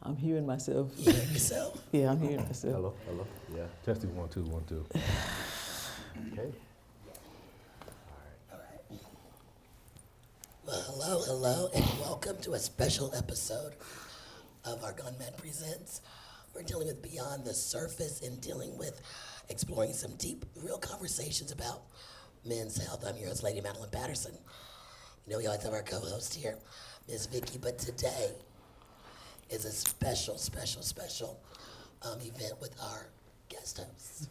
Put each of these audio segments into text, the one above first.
I'm hearing myself. You hear yourself? Yeah, I'm hearing myself. Hello, hello. Yeah. Testing 1 2 1 2. Okay. All right. Well, hello, and welcome to a special episode of our GoneMad Presents. We're dealing with beyond the surface and dealing with exploring some deep, real conversations about men's health. I'm your host, Lady Madeline Patterson. You know, we always have our co-host here, Ms. Vicky, but today is a special event with our guest hosts.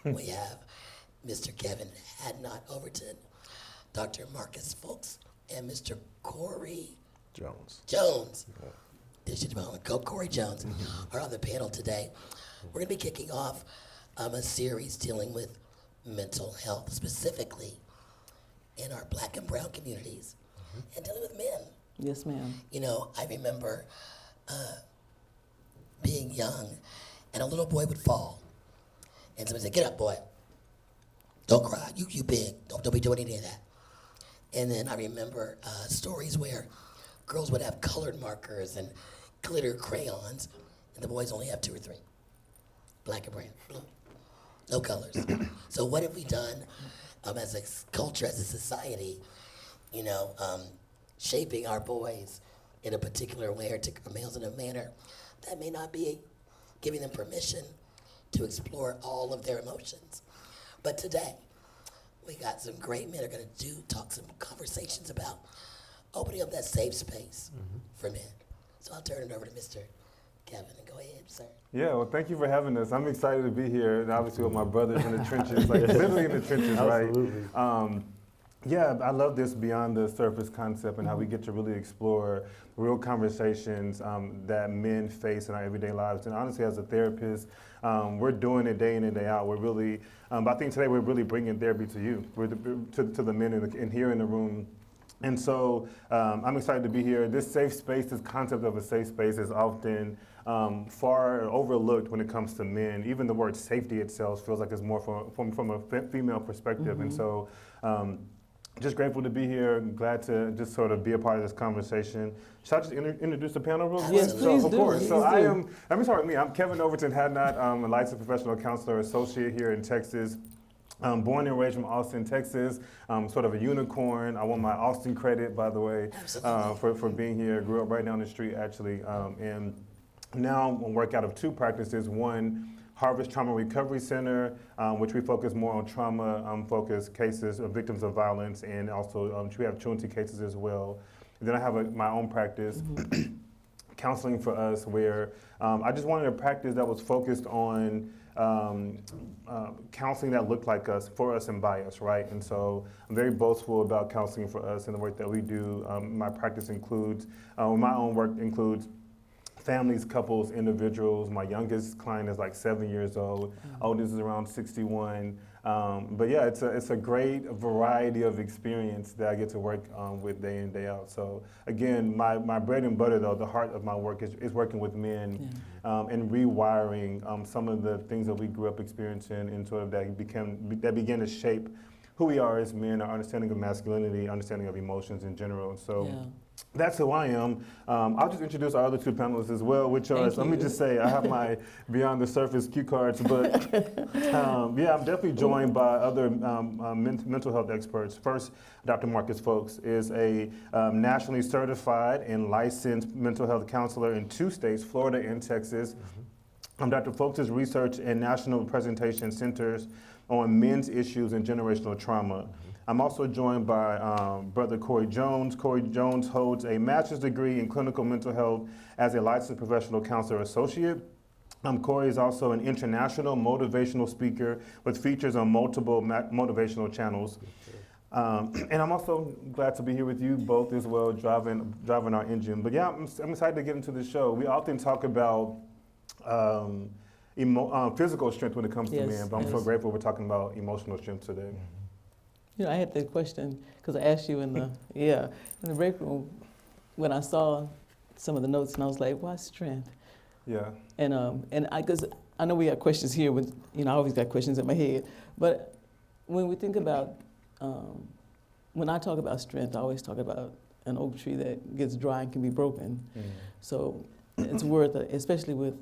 We have Mr. Kevin Hadnot Overton, Dr. Marcus Folks, and Mr. Corey Jones. Corey Jones are on the panel today. We're going to be kicking off a series dealing with mental health, specifically in our black and brown communities, and dealing with men. Yes, ma'am. You know, I remember being young, and a little boy would fall, and somebody said, "Get up, boy. Don't cry. You big. Don't be doing any of that." And then I remember stories where girls would have colored markers and glitter crayons, and the boys only have 2 or 3, black and brown, blue, no colors. So what have we done as a culture, as a society, you know, shaping our boys in a particular way, or our males in a manner that may not be giving them permission to explore all of their emotions. But today, we got some great men who are going to talk some conversations about opening up that safe space for men. So I'll turn it over to Mr. Kevin, and go ahead, sir. Yeah, well, thank you for having us. I'm excited to be here, and obviously with my brothers in the trenches, like literally in the trenches, right? Absolutely. Yeah, I love this beyond the surface concept and how we get to really explore real conversations that men face in our everyday lives. And honestly, as a therapist, we're doing it day in and day out. We're really, but I think today we're really bringing therapy to you, to the men in here in the room. And so I'm excited to be here. This safe space, this concept of a safe space is often far overlooked when it comes to men. Even the word safety itself feels like it's more from a female perspective. And so just grateful to be here. Glad to just sort of be a part of this conversation. Should I just introduce the panel real quick? Yes, please Of do. course. Please So do. let me start with me. I'm Kevin Overton Hadnot. I'm a licensed professional counselor associate here in Texas. Born and raised from Austin, Texas. Sort of a unicorn. I want my Austin credit, by the way, for being here. Grew up right down the street, actually. And now I work out of 2 practices. One, Harvest Trauma Recovery Center, which we focus more on trauma-focused cases of victims of violence, and also we have truancy cases as well. And then I have my own practice, Counseling for Us, where I just wanted a practice that was focused on counseling that looked like us, for us, and by us, right? And so I'm very boastful about Counseling for Us and the work that we do. My practice includes, my own work includes families, couples, individuals. My youngest client is like 7 years old. Oldest is around 61. But yeah, it's a great variety of experience that I get to work with day in, day out. So again, my bread and butter, though, the heart of my work is working with men and rewiring some of the things that we grew up experiencing, and sort of that began to shape who we are as men, our understanding of masculinity, understanding of emotions in general. And so that's who I am. I'll just introduce our other 2 panelists as well, which are, let me just say, I have my Beyond the Surface cue cards, but yeah, I'm definitely joined by other mental health experts. First, Dr. Marcus Folks is a nationally certified and licensed mental health counselor in 2 states, Florida and Texas. Dr. Folks' research and national presentation centers on men's issues and generational trauma. I'm also joined by Brother Corey Jones. Corey Jones holds a master's degree in clinical mental health as a licensed professional counselor associate. Corey is also an international motivational speaker with features on multiple motivational channels. And I'm also glad to be here with you both as well, driving our engine. But yeah, I'm excited to get into the show. We often talk about physical strength when it comes to men, but I'm so grateful we're talking about emotional strength today. You know, I had that question because I asked you in the break room when I saw some of the notes, and I was like, "Why strength?" Yeah. And because I know we got questions here. With I always got questions in my head. But when we think about, when I talk about strength, I always talk about an oak tree that gets dry and can be broken. So it's worth it, especially with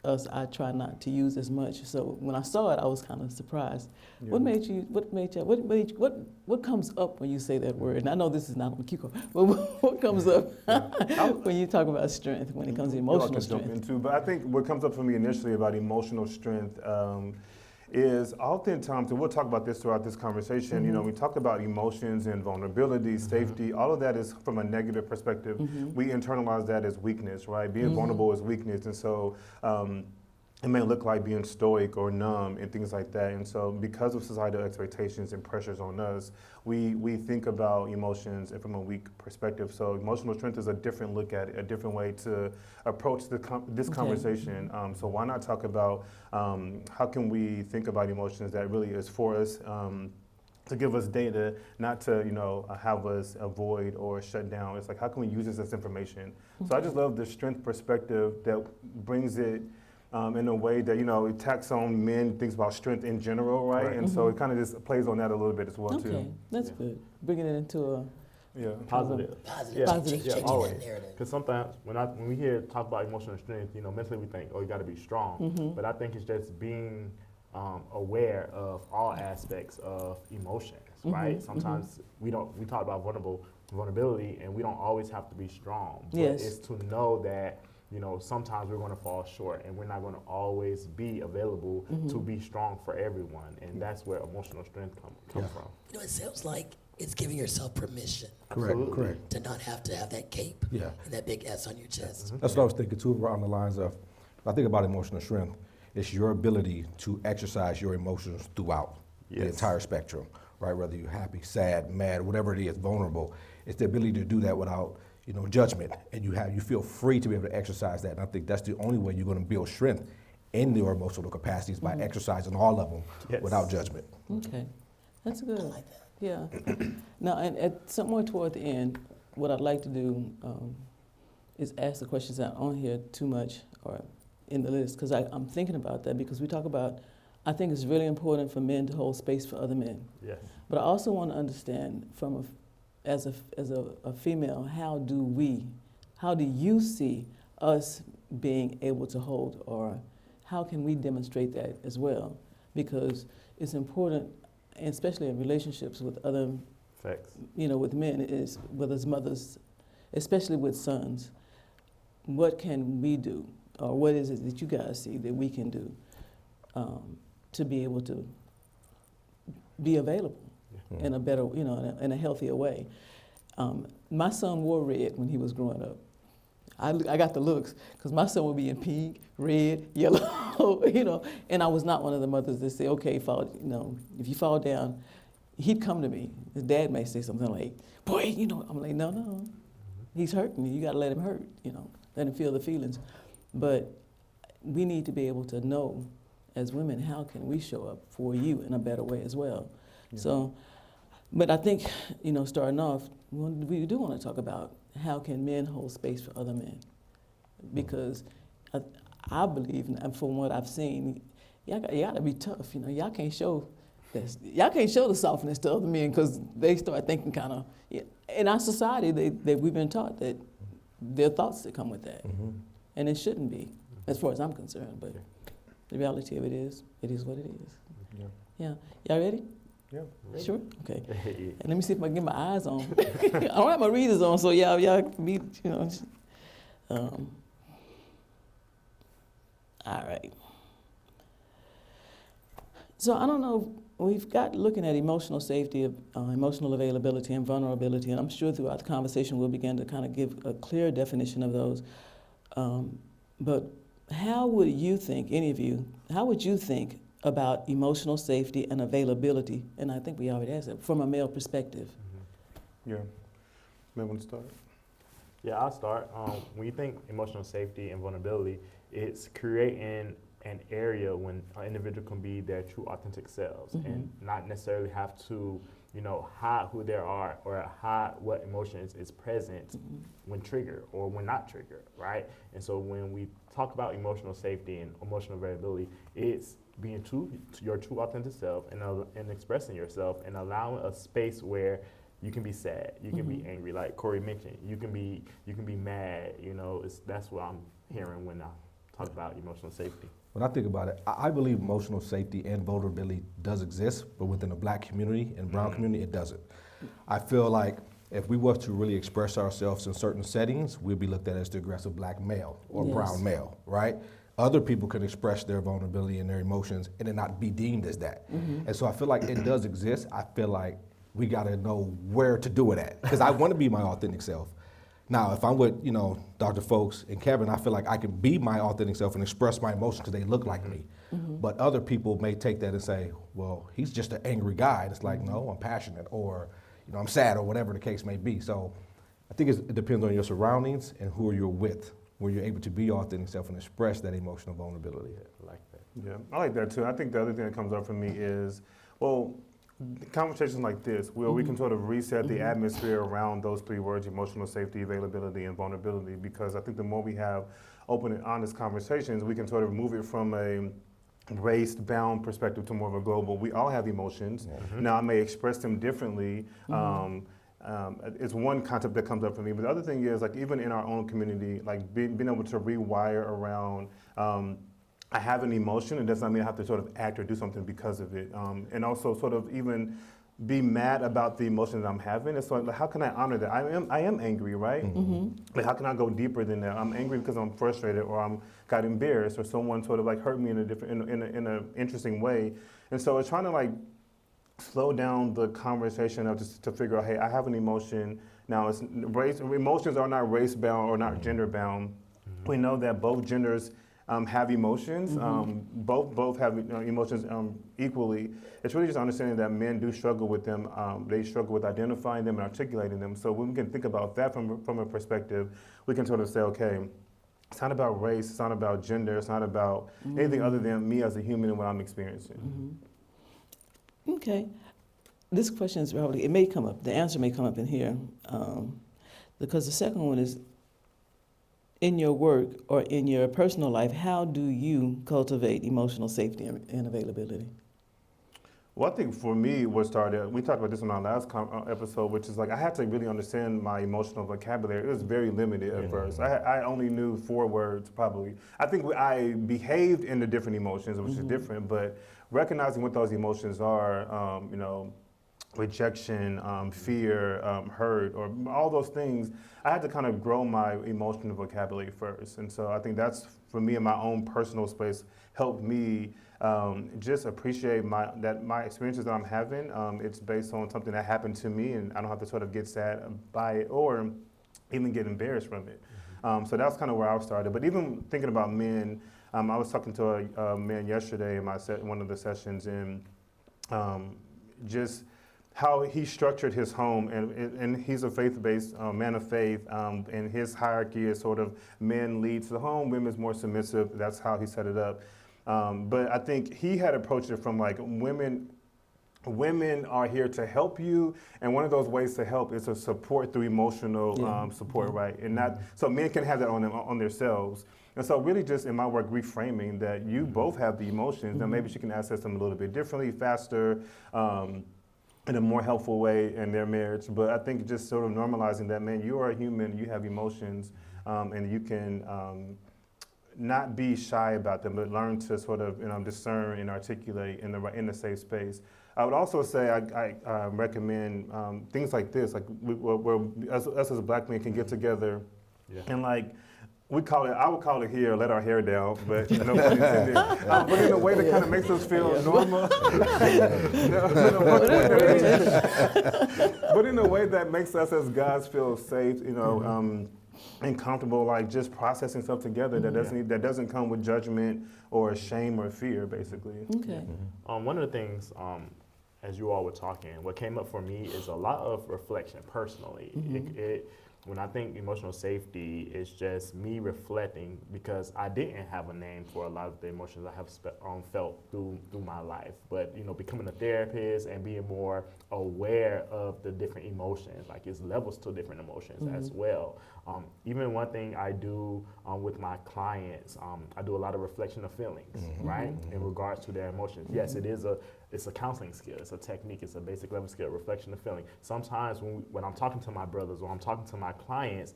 us. I try not to use as much. So when I saw it, I was kind of surprised. Yeah. What made you? What comes up when you say that word? And I know this is not on the cue card, but what comes up when you talk about strength? When it comes to Y'all emotional can jump strength. into, but I think what comes up for me initially about emotional strength is oftentimes, and we'll talk about this throughout this conversation, you know, we talk about emotions and vulnerability, safety, all of that is from a negative perspective. We internalize that as weakness, right? Being vulnerable is weakness, and so it may look like being stoic or numb and things like that. And so because of societal expectations and pressures on us, we think about emotions from a weak perspective. So emotional strength is a different look at it, a different way to approach this conversation. So why not talk about how can we think about emotions that really is for us, to give us data, not to, you know, have us avoid or shut down. It's like, how can we use this as information? So I just love the strength perspective that brings it in a way that, you know, it tacks on men, thinks about strength in general, right? And so it kind of just plays on that a little bit as well, Okay, too. that's good. Bringing it into a Positive. Positive. Yeah, Changing yeah, that always. narrative. Because sometimes when we hear talk about emotional strength, you know, mentally we think, oh, you got to be strong. But I think it's just being aware of all aspects of emotions, right? Sometimes we talk about vulnerability, and we don't always have to be strong. But Yes. it's to know that, you know, sometimes we're going to fall short, and we're not going to always be available to be strong for everyone, and that's where emotional strength comes from. You know, it sounds like it's giving yourself permission Correct. to not have to have that cape Yeah. and that big S on your chest. That's what I was thinking too, around the lines of, when I think about emotional strength, it's your ability to exercise your emotions throughout the Yes. entire spectrum, right? Whether you're happy, sad, mad, whatever it is, vulnerable. It's the ability to do that without, you know, judgment, and you feel free to be able to exercise that. And I think that's the only way you're going to build strength in your emotional capacities, by exercising all of them Yes. without judgment. Okay, that's good. I like that. Yeah. Now, and at somewhere toward the end, what I'd like to do is ask the questions that aren't on here too much or in the list, because I'm thinking about that, because we talk about, I think it's really important for men to hold space for other men. Yes. But I also want to understand as a female, how do you see us being able to hold, or how can we demonstrate that as well? Because it's important, and especially in relationships with other, Facts. you know, with men, is with his mothers, especially with sons. What can we do, or what is it that you guys see that we can do to be able to be available in a better, you know, in a healthier way? My son wore red when he was growing up. I got the looks, because my son would be in pink, red, yellow, you know, and I was not one of the mothers that say, okay, you know, if you fall down, he'd come to me. His dad may say something like, boy, you know, I'm like, no, he's hurting you. You got to let him hurt, you know, let him feel the feelings. But we need to be able to know, as women, how can we show up for you in a better way as well. Yeah. So, but I think, you know, starting off, we do want to talk about how can men hold space for other men, because I believe, and from what I've seen, y'all got to be tough. You know, y'all can't show the softness to other men, because they start thinking kind of. In our society, we've been taught that there are thoughts that come with that, and it shouldn't be, as far as I'm concerned. But the reality of it is what it is. Yeah. Y'all ready? Yeah. Sure? Okay. And let me see if I can get my eyes on. I don't have my readers on, so y'all can be, you know. All right. So I don't know, we've got looking at emotional safety, emotional availability, and vulnerability, and I'm sure throughout the conversation we'll begin to kind of give a clear definition of those. But how would you think, any of you, how would you think about emotional safety and availability? And I think we already asked that, from a male perspective. Yeah. May want to start? Yeah, I'll start. When you think emotional safety and vulnerability, it's creating an area when an individual can be their true authentic selves and not necessarily have to, you know, hide who they are or hide what emotions is present when triggered or when not triggered, right? And so when we talk about emotional safety and emotional availability, it's being true to your true authentic self and expressing yourself and allowing a space where you can be sad, you can be angry, like Corey mentioned. You can be mad. You know, that's what I'm hearing when I talk about emotional safety. When I think about it, I believe emotional safety and vulnerability does exist, but within the black community and brown community, it doesn't. I feel like if we were to really express ourselves in certain settings, we'd be looked at as the aggressive black male or Yes. brown male, right? Other people can express their vulnerability and their emotions and it not be deemed as that. And so I feel like it does exist. I feel like we gotta know where to do it at, because I wanna be my authentic self. Now, if I'm with, Dr. Folks and Kevin, I feel like I can be my authentic self and express my emotions because they look like me. But other people may take that and say, well, he's just an angry guy. And it's like, no, I'm passionate, or, I'm sad, or whatever the case may be. So I think it depends on your surroundings and who you're with, where you're able to be your authentic self and express that emotional vulnerability. I like that. Yeah, I like that too. I think the other thing that comes up for me is, conversations like this, where we can sort of reset the atmosphere around those three words: emotional safety, availability, and vulnerability. Because I think the more we have open and honest conversations, we can sort of move it from a race-bound perspective to more of a global. We all have emotions. Now, I may express them differently. It's one concept that comes up for me. But the other thing is, like, even in our own community, like being able to rewire around, I have an emotion, it does not mean I have to sort of act or do something because of it. And also sort of even be mad about the emotions I'm having. It's like, how can I honor that? I am angry, right? But how can I go deeper than that? I'm angry because I'm frustrated, or I'm got embarrassed, or someone sort of like hurt me in a different, in a interesting way. And so it's trying to like slow down the conversation of just to figure out, hey, I have an emotion. Now, emotions are not race bound or not gender bound. We know that both genders have emotions. Both have emotions equally. It's really just understanding that men do struggle with them. They struggle with identifying them and articulating them. So when we can think about that from a perspective, we can sort of say, okay, it's not about race, it's not about gender, it's not about anything other than me as a human and what I'm experiencing. Okay. This question is probably, it may come up, the answer may come up in here, because the second one is, in your work or in your personal life, how do you cultivate emotional safety and availability? Well, I think for me, what started, we talked about this in our last episode, which is like I had to really understand my emotional vocabulary. It was very limited at first. I only knew 4 words probably. I think I behaved in the different emotions, which is different, but recognizing what those emotions are, rejection, fear, hurt, or all those things, I had to kind of grow my emotional vocabulary first. And so I think that's, for me, in my own personal space, helped me just appreciate my experiences that I'm having. It's based on something that happened to me, and I don't have to sort of get sad by it or even get embarrassed from it. So that's kind of where I started. But even thinking about men, I was talking to a man yesterday in one of the sessions, and just how he structured his home, and he's a faith-based man of faith, and his hierarchy is sort of men leads the home, women's more submissive. That's how he set it up. But I think he had approached it from like women are here to help you, and one of those ways to help is to support through emotional support, right? And not so men can have that on themselves. And so really just in my work reframing that you both have the emotions, and maybe she can access them a little bit differently, faster, in a more helpful way in their marriage. But I think just sort of normalizing that, man, you are a human, you have emotions, and you can not be shy about them, but learn to sort of discern and articulate in the safe space. I would also say I recommend things like this, like where us as Black men can get together and like, I would call it here, let our hair down, but no pun intended. But in a way that kind of makes us feel normal. But in a way that makes us as guys feel safe, and comfortable, like just processing stuff together that doesn't come with judgment or shame or fear, basically. Okay. One of the things, as you all were talking, what came up for me is a lot of reflection personally. When I think emotional safety, it's just me reflecting, because I didn't have a name for a lot of the emotions I have felt through my life. But becoming a therapist and being more aware of the different emotions, like it's levels to different emotions as well. Even one thing I do with my clients, I do a lot of reflection of feelings, right, in regards to their emotions. Yes, it's a counseling skill, it's a technique, it's a basic level skill, reflection of feeling. Sometimes when I'm talking to my brothers or I'm talking to my clients,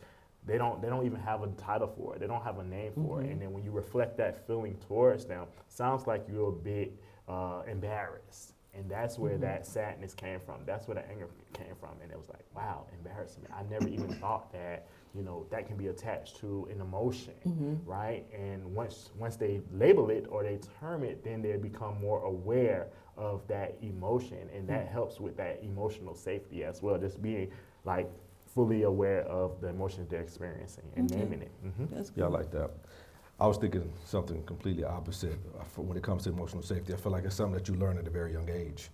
don't even have a title for it. They don't have a name for it. And then when you reflect that feeling towards them, sounds like you're a bit embarrassed. And that's where that sadness came from. That's where the anger came from. And it was like, wow, embarrassment. I never even thought that, that can be attached to an emotion, right? And once they label it or they term it, then they become more aware of that emotion. And that helps with that emotional safety as well. Just being like fully aware of the emotions they're experiencing and naming it. That's good. Yeah, I like that. I was thinking something completely opposite when it comes to emotional safety. I feel like it's something that you learn at a very young age.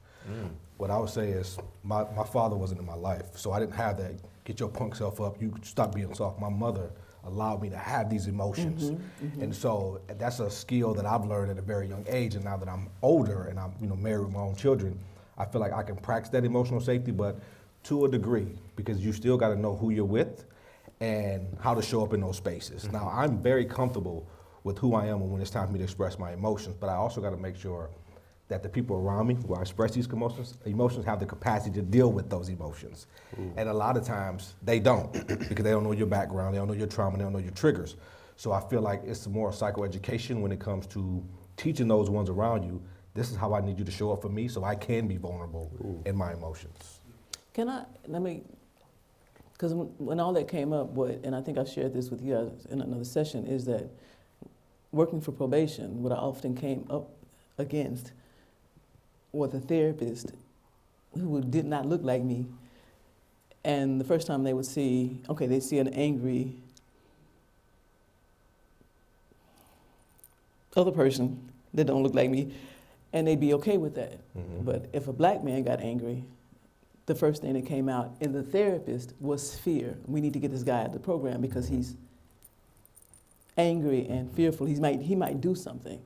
What I would say is my father wasn't in my life, so I didn't have that get your punk self up, you stop being soft. My mother allowed me to have these emotions. And so that's a skill that I've learned at a very young age, and now that I'm older and I'm married with my own children, I feel like I can practice that emotional safety, but to a degree, because you still got to know who you're with and how to show up in those spaces. Now, I'm very comfortable with who I am and when it's time for me to express my emotions, but I also got to make sure that the people around me who I express these emotions have the capacity to deal with those emotions. And a lot of times they don't, because they don't know your background, they don't know your trauma, they don't know your triggers. So I feel like it's more psychoeducation when it comes to teaching those ones around you, this is how I need you to show up for me so I can be vulnerable in my emotions. Because when all that came up, and I think I shared this with you guys in another session, is that working for probation, what I often came up against was a therapist who did not look like me. And the first time they would see, they'd see an angry other person that don't look like me, and they'd be okay with that. But if a black man got angry, the first thing that came out in the therapist was fear. We need to get this guy out of the program because he's angry and fearful. He might do something.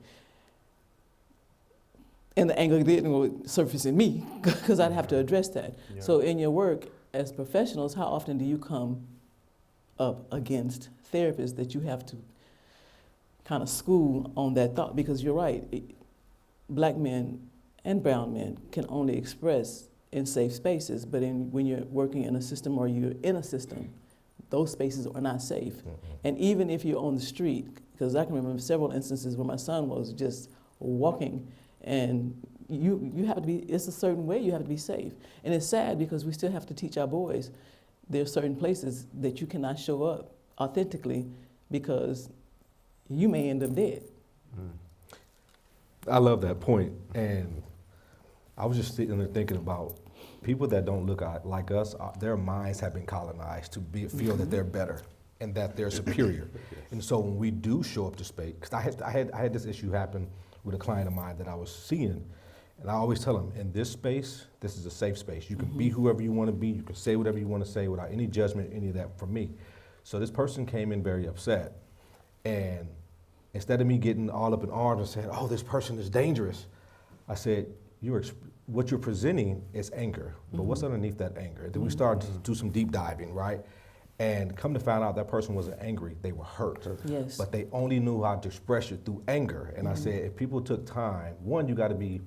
And the anger didn't surface in me because I'd have to address that. Yeah. So in your work as professionals, how often do you come up against therapists that you have to kind of school on that thought? Because you're right, black men and brown men can only express in safe spaces, but when you're working in a system or you're in a system, those spaces are not safe. And even if you're on the street, because I can remember several instances where my son was just walking, and you have to be, it's a certain way you have to be safe. And it's sad because we still have to teach our boys there are certain places that you cannot show up authentically because you may end up dead. I love that point, and I was just sitting there thinking about people that don't look like us, their minds have been colonized to feel that they're better and that they're superior. And so when we do show up to space, because I had this issue happen with a client of mine that I was seeing, and I always tell them, in this space, this is a safe space. You can be whoever you want to be, you can say whatever you want to say without any judgment, any of that from me. So this person came in very upset, and instead of me getting all up in arms and saying, oh, this person is dangerous, I said, what you're presenting is anger, but what's underneath that anger? Then we started to do some deep diving, right? And come to find out that person wasn't angry, they were hurt. Yes. But they only knew how to express it through anger. And I said, if people took time, one, you gotta be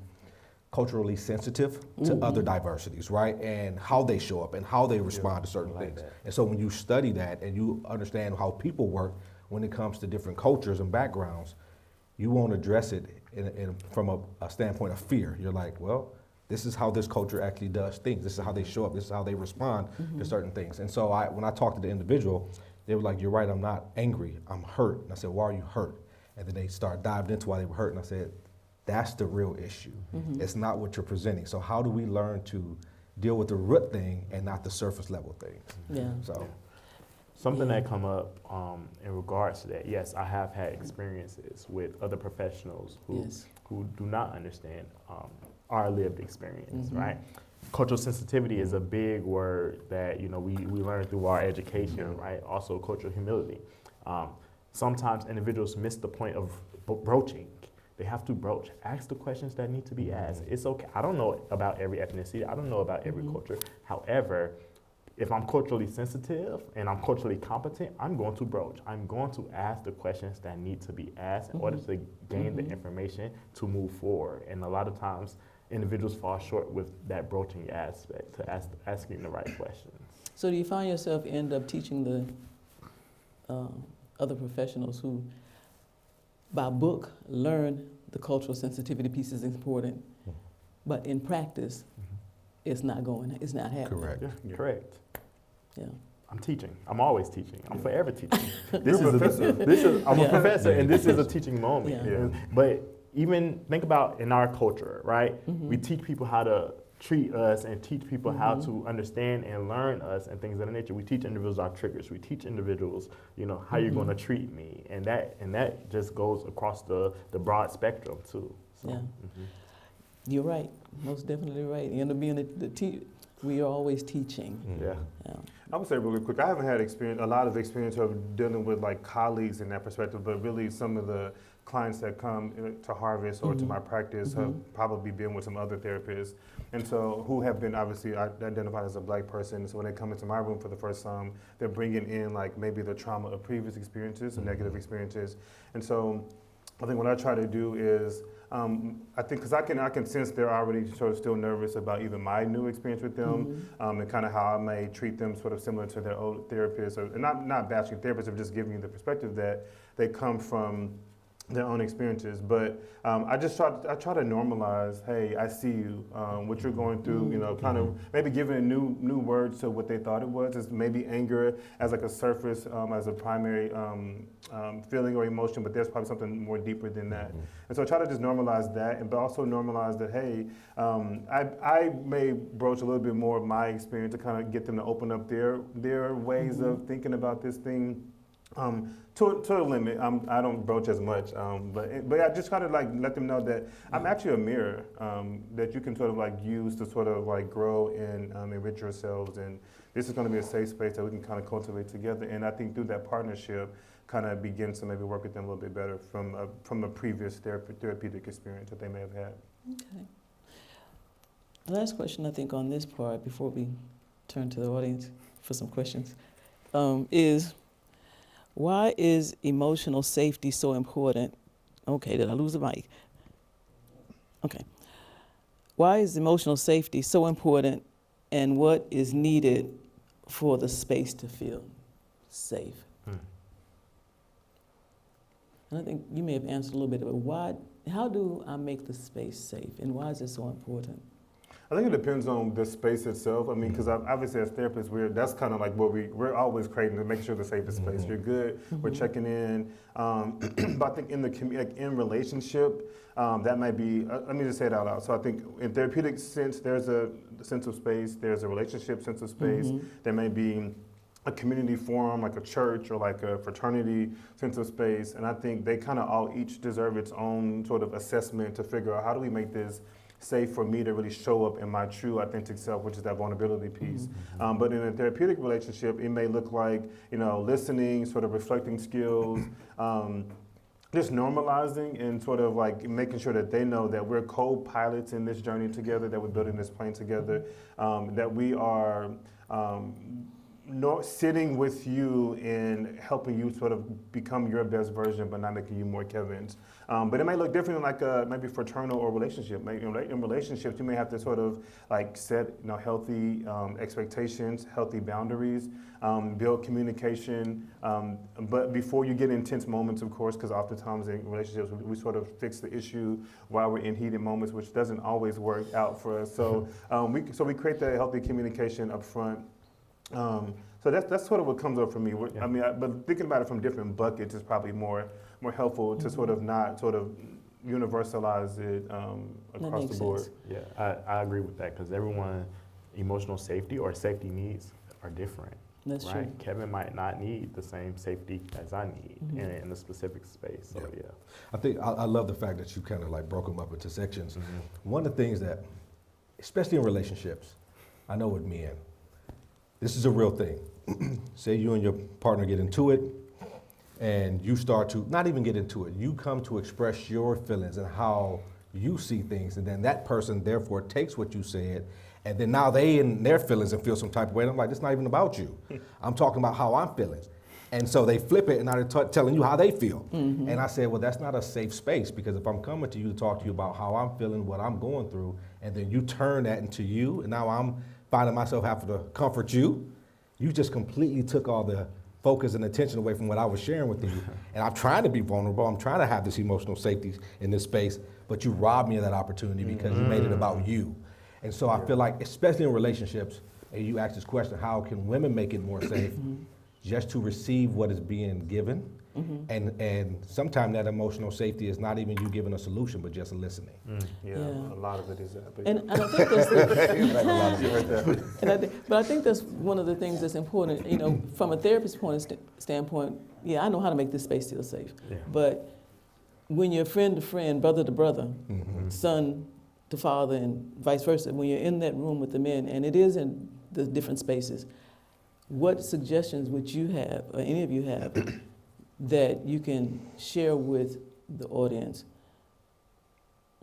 culturally sensitive to other diversities, right? And how they show up and how they respond to certain things. And so when you study that and you understand how people work when it comes to different cultures and backgrounds, you won't address it from a standpoint of fear. You're like, well, this is how this culture actually does things. This is how they show up. This is how they respond to certain things. And so when I talked to the individual, they were like, you're right, I'm not angry, I'm hurt. And I said, why are you hurt? And then they started diving into why they were hurt. And I said, that's the real issue. It's not what you're presenting. So how do we learn to deal with the root thing and not the surface level things? Yeah. So. Something that come up in regards to that, yes, I have had experiences with other professionals who do not understand our lived experience, right? Cultural sensitivity is a big word that we learn through our education, right? Also cultural humility. Sometimes individuals miss the point of broaching. They have to broach. Ask the questions that need to be asked. It's okay. I don't know about every ethnicity. I don't know about every culture. However, if I'm culturally sensitive and I'm culturally competent, I'm going to broach. I'm going to ask the questions that need to be asked in order to gain the information to move forward. And a lot of times, individuals fall short with that broaching aspect, to asking the right questions. So do you find yourself end up teaching other professionals who, by book, learn the cultural sensitivity piece is important, but in practice, it's not happening. Correct. Yeah, correct. Yeah. I'm teaching. I'm always teaching. I'm forever teaching. You're a professor. I'm Yeah. a professor, and this is a teaching moment. Yeah. But even think about in our culture, right? Mm-hmm. We teach people how to treat us and teach people how to understand and learn us and things of that nature. We teach individuals our triggers. We teach individuals, how you're going to treat me, and that just goes across the broad spectrum too. So, Yeah. You're right. Most definitely right. You know, being we are always teaching. Yeah. Yeah. I would say really quick, I haven't had a lot of experience of dealing with like colleagues in that perspective, but really some of the clients that come to Harvest or to my practice have probably been with some other therapists, and so who have been obviously identified as a Black person. So when they come into my room for the first time, they're bringing in like maybe the trauma of previous experiences or negative experiences, and so I think what I try to do is I think because I can sense they're already sort of still nervous about even my new experience with them, and kind of how I may treat them sort of similar to their old therapists, or not bashing therapists, but just giving you the perspective that they come from their own experiences. But I try to normalize, hey, I see you, what you're going through, kind of maybe giving new words to what they thought it was. Is maybe anger as like a surface, as a primary feeling or emotion, but there's probably something more deeper than that. And so I try to just normalize that, but also normalize that, hey, I may broach a little bit more of my experience to kind of get them to open up their ways of thinking about this thing. To a limit, I don't broach as much, but I just kind of like let them know that I'm actually a mirror that you can sort of like use to sort of like grow and enrich yourselves, and this is going to be a safe space that we can kind of cultivate together. And I think through that partnership, kind of begins to maybe work with them a little bit better from a previous therapeutic experience that they may have had. Okay. The last question I think on this part, before we turn to the audience for some questions, is why is emotional safety so important? Okay, did I lose the mic? Okay. Why is emotional safety so important, and what is needed for the space to feel safe? And I think you may have answered a little bit, but how do I make the space safe, and why is it so important? I think it depends on the space itself. I mean, because obviously as therapists, that's kind of like what we're always creating to make sure the safest space. You're good. We're checking in. But I think in relationship, that might be. Let me just say it out loud. So I think in therapeutic sense, there's a sense of space. There's a relationship sense of space. There may be a community forum, like a church or like a fraternity sense of space. And I think they kind of all each deserve its own sort of assessment to figure out how do we make this safe for me to really show up in my true authentic self, which is that vulnerability piece. But in a therapeutic relationship, it may look like, listening, sort of reflecting skills, just normalizing and sort of like making sure that they know that we're co-pilots in this journey together, that we're building this plane together, that we are sitting with you and helping you sort of become your best version, but not making you more Kevin's. But it may look different in like maybe fraternal or relationship. Maybe in relationships, you may have to sort of like set healthy expectations, healthy boundaries, build communication. But before you get intense moments, of course, because oftentimes in relationships we sort of fix the issue while we're in heated moments, which doesn't always work out for us. So we create that healthy communication up front. So that's sort of what comes up for me. I mean, but thinking about it from different buckets is probably more helpful to sort of not sort of universalize it across the board. Sense. Yeah, I agree with that, because everyone's emotional safety or safety needs are different. That's right? true. Kevin might not need the same safety as I need in a specific space. So yeah. I think I love the fact that you kind of like broke them up into sections. One of the things that, especially in relationships, I know with men, this is a real thing. Say you and your partner get into it, and you start to not even get into it. You come to express your feelings and how you see things, and then that person therefore takes what you said, and then now they in their feelings and feel some type of way. And I'm like, it's not even about you. I'm talking about how I'm feeling. And so they flip it, and now they're telling you how they feel. And I said, well, that's not a safe space, because if I'm coming to you to talk to you about how I'm feeling, what I'm going through, and then you turn that into you, and now I'm finding myself having to comfort you, you just completely took all the focus and attention away from what I was sharing with you. And I'm trying to be vulnerable. I'm trying to have this emotional safety in this space, but you robbed me of that opportunity because you made it about you. And so I feel like, especially in relationships, and you asked this question, how can women make it more safe? Just to receive what is being given. And sometimes that emotional safety is not even you giving a solution, but just listening. Yeah, a lot of it is that. But And I think that's You heard that. but I think that's one of the things that's important. You know, from a therapist standpoint, yeah, I know how to make this space feel safe. Yeah. But when you're friend to friend, brother to brother, son to father, and vice versa, when you're in that room with the men, and it is in the different spaces, what suggestions would you have, or any of you have, that you can share with the audience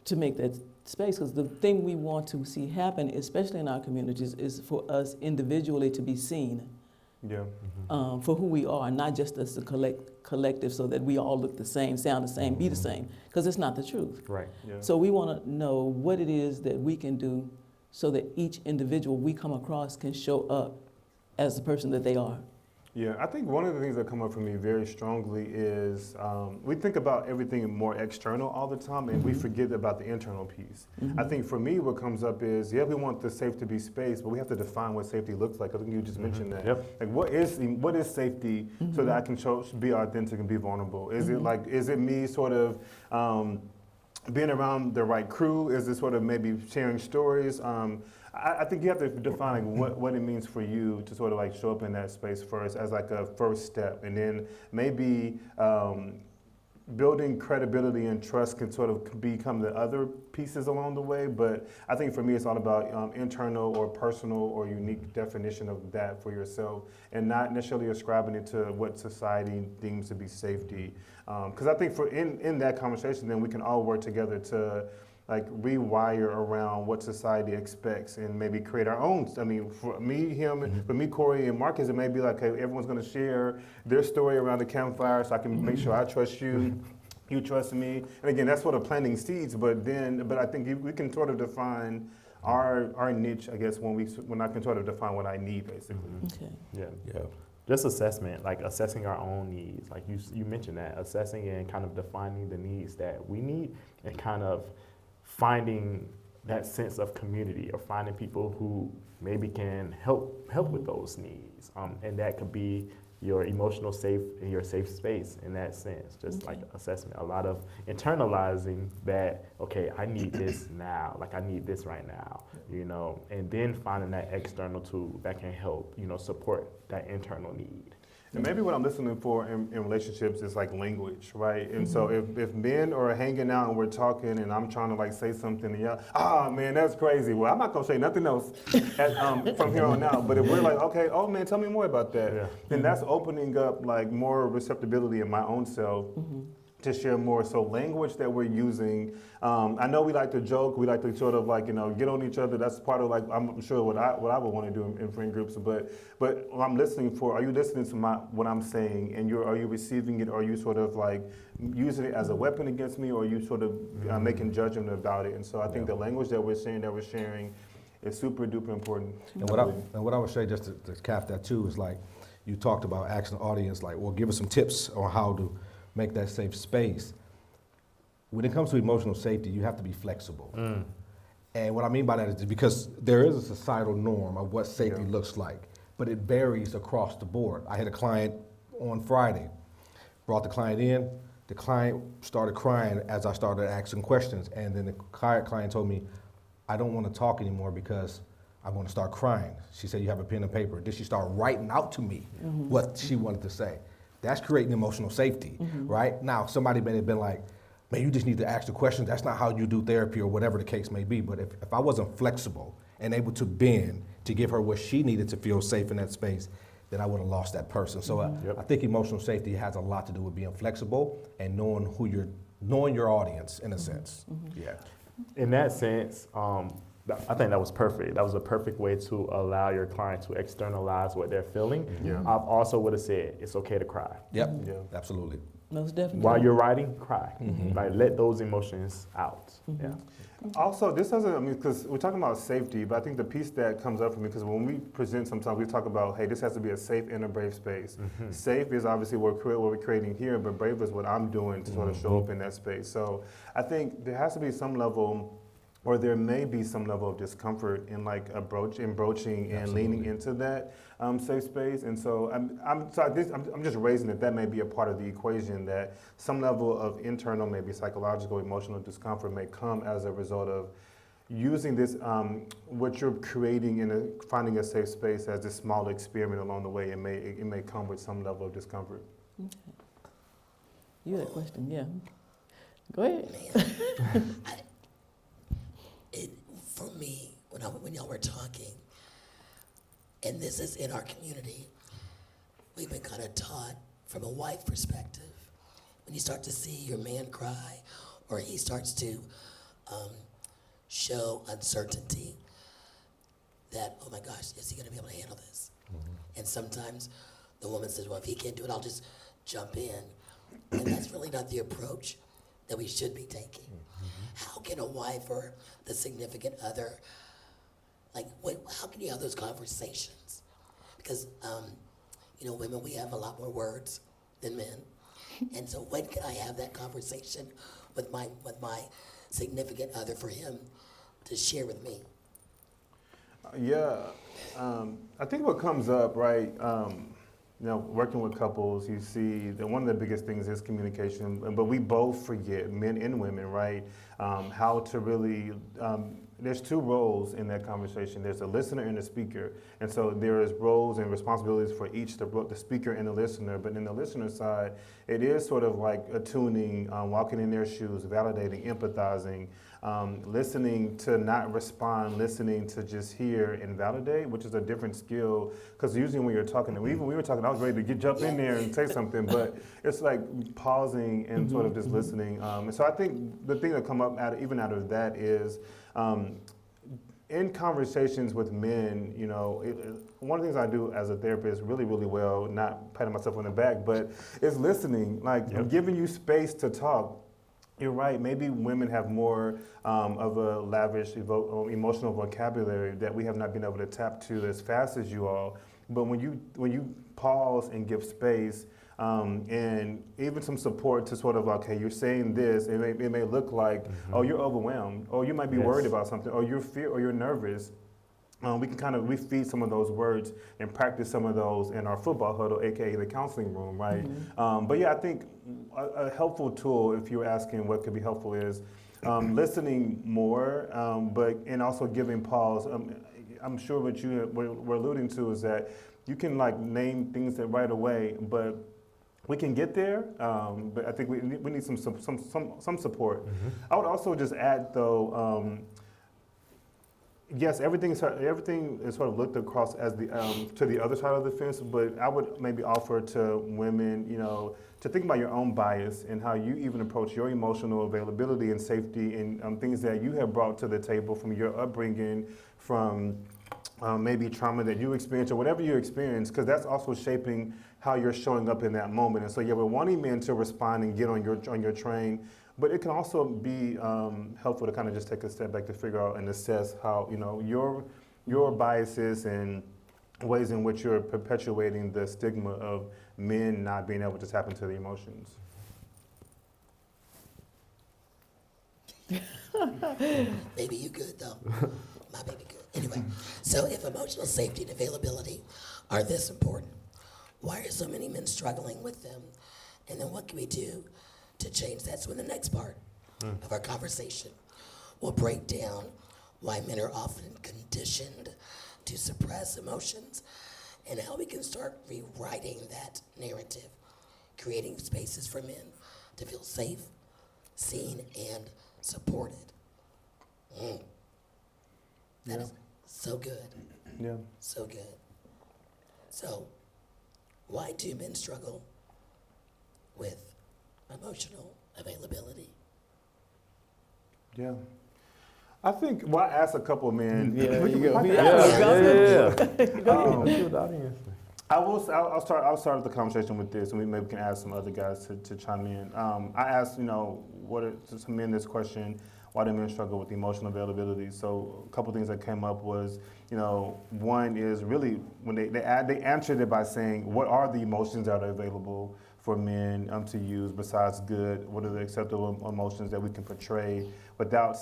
to make that space? Because the thing we want to see happen, especially in our communities, is for us individually to be seen yeah, for who we are, not just as a collective, so that we all look the same, sound the same, be the same, because it's not the truth. Right. yeah. So we want to know what it is that we can do so that each individual we come across can show up as the person that they are. Yeah, I think one of the things that come up for me very strongly is we think about everything more external all the time, and we forget about the internal piece. I think for me, what comes up is, yeah, we want the safe to be space, but we have to define what safety looks like. I think you just mentioned that. Yep. Like, what is safety so that I can be authentic and be vulnerable? Is it me sort of being around the right crew? Is it sort of maybe sharing stories? I think you have to define like what it means for you to sort of like show up in that space first as like a first step, and then maybe building credibility and trust can sort of become the other pieces along the way. But I think for me, it's all about internal or personal or unique definition of that for yourself, and not necessarily ascribing it to what society deems to be safety. Because I think in that conversation, then we can all work together to like rewire around what society expects and maybe create our own. I mean, for me, him, for me, Corey, and Marcus, it may be like, hey, everyone's gonna share their story around the campfire so I can make sure I trust you, you trust me. And again, that's sort of planting seeds, but I think we can sort of define our niche, I guess, when I can sort of define what I need, basically. Okay. Yeah. Just assessment, like assessing our own needs. Like you mentioned that, assessing and kind of defining the needs that we need, and kind of finding that sense of community, or finding people who maybe can help with those needs, and that could be your emotional safe and your safe space in that sense. Just like assessment, a lot of internalizing that. Okay, I need this now. Like I need this right now, you know, and then finding that external tool that can help, you know, support that internal need. And maybe what I'm listening for in relationships is like language, right? And so if men are hanging out and we're talking and I'm trying to like say something and y'all, man, that's crazy. Well, I'm not gonna say nothing else from here on out. But if we're like, okay, oh man, tell me more about that, then that's opening up like more receptibility in my own self to share more. So language that we're using, I know we like to joke, we like to sort of like, you know, get on each other. That's part of like, I'm sure what I would want to do in friend groups. But I'm listening for, are you listening to what I'm saying, and are you receiving it? Or are you sort of like using it as a weapon against me, or are you sort of making judgment about it? And so I think the language that we're sharing is super duper important. And what I would say, just to cap that too, is like, you talked about asking the audience, like, well, give us some tips on how to make that safe space. When it comes to emotional safety, you have to be flexible. And what I mean by that is because there is a societal norm of what safety looks like, but it varies across the board. I had a client on Friday, brought the client in, the client started crying as I started asking questions, and then the client told me, I don't want to talk anymore because I'm going to start crying. She said, you have a pen and paper. Then she started writing out to me what she wanted to say. That's creating emotional safety, right? Now, somebody may have been like, man, you just need to ask the questions. That's not how you do therapy, or whatever the case may be. But if I wasn't flexible and able to bend to give her what she needed to feel safe in that space, then I would have lost that person. So I think emotional safety has a lot to do with being flexible and knowing your audience in a sense. Yeah. In that sense, I think that was perfect. That was a perfect way to allow your client to externalize what they're feeling. I've also would have said it's okay to cry. Yep. Absolutely. Most definitely. While you're writing, cry. Like let those emotions out. Yeah. Also, this doesn't, I mean, because we're talking about safety, but I think the piece that comes up for me, because when we present sometimes, we talk about, hey, this has to be a safe and a brave space. Safe is obviously what we're creating here, but brave is what I'm doing to sort of show up in that space. So I think there has to be some level, or there may be some level of discomfort in like broaching and leaning into that safe space. And so I'm just raising that may be a part of the equation, that some level of internal, maybe psychological, emotional discomfort may come as a result of using this, what you're creating in finding a safe space as this small experiment along the way. It may come with some level of discomfort. Okay. You had a question, yeah. Go ahead. Man, for me, when y'all were talking, and this is in our community, we've been kind of taught from a wife perspective. When you start to see your man cry, or he starts to show uncertainty, that, oh my gosh, is he going to be able to handle this? And sometimes the woman says, well, if he can't do it, I'll just jump in. And that's really not the approach that we should be taking. How can a wife or the significant other, how can you have those conversations? Because, women, we have a lot more words than men. And so when can I have that conversation with my significant other for him to share with me? I think what comes up, right, working with couples, you see that one of the biggest things is communication, but we both forget, men and women, right, how to really, there's two roles in that conversation. There's a listener and a speaker. And so there is roles and responsibilities for each, the speaker and the listener. But in the listener side, it is sort of like attuning, walking in their shoes, validating, empathizing, listening to not respond, listening to just hear and validate, which is a different skill. Because usually when you're talking, and even we were talking, I was ready to jump in there and say something, but it's like pausing and sort of just listening. And so I think the thing that come up even out of that is, in conversations with men, one of the things I do as a therapist really, really well, not patting myself on the back, but is listening, giving you space to talk. You're right, maybe women have more of a lavish emotional vocabulary that we have not been able to tap to as fast as you all. But when you pause and give space, and even some support to sort of, okay, you're saying this, it may look like, oh, you're overwhelmed, or you might be worried about something, or you're nervous. We can we feed some of those words and practice some of those in our football huddle, AKA the counseling room, right? But yeah, I think a helpful tool, if you're asking what could be helpful, is listening more, and also giving pause. I'm sure what you were alluding to is that you can name things that right away, but we can get there, but I think we need some support. I would also just add, though, yes, everything is sort of looked across as to the other side of the fence, but I would maybe offer to women, to think about your own bias and how you even approach your emotional availability and safety and things that you have brought to the table from your upbringing, from maybe trauma that you experienced or whatever you experienced, because that's also shaping how you're showing up in that moment. And so, yeah, we're wanting men to respond and get on your train, but it can also be helpful to kind of just take a step back to figure out and assess how your biases and ways in which you're perpetuating the stigma of men not being able to tap into the emotions. Baby, you good though. My baby good. Anyway, so if emotional safety and availability are this important, why are so many men struggling with them? And then what can we do to change that? So in the next part of our conversation, we'll break down why men are often conditioned to suppress emotions and how we can start rewriting that narrative, creating spaces for men to feel safe, seen, and supported. That is so good. Yeah. So good. So, why do men struggle with emotional availability? Yeah. I think, I asked a couple of men. Yeah, there you go. Yeah. Um, Let's see what the audience thinks. I'll start the conversation with this, and we maybe can ask some other guys to chime in. I asked, what are some men this question: why do men struggle with emotional availability? So a couple things that came up was, one is really when they answered it by saying, what are the emotions that are available for men to use besides good? What are the acceptable emotions that we can portray without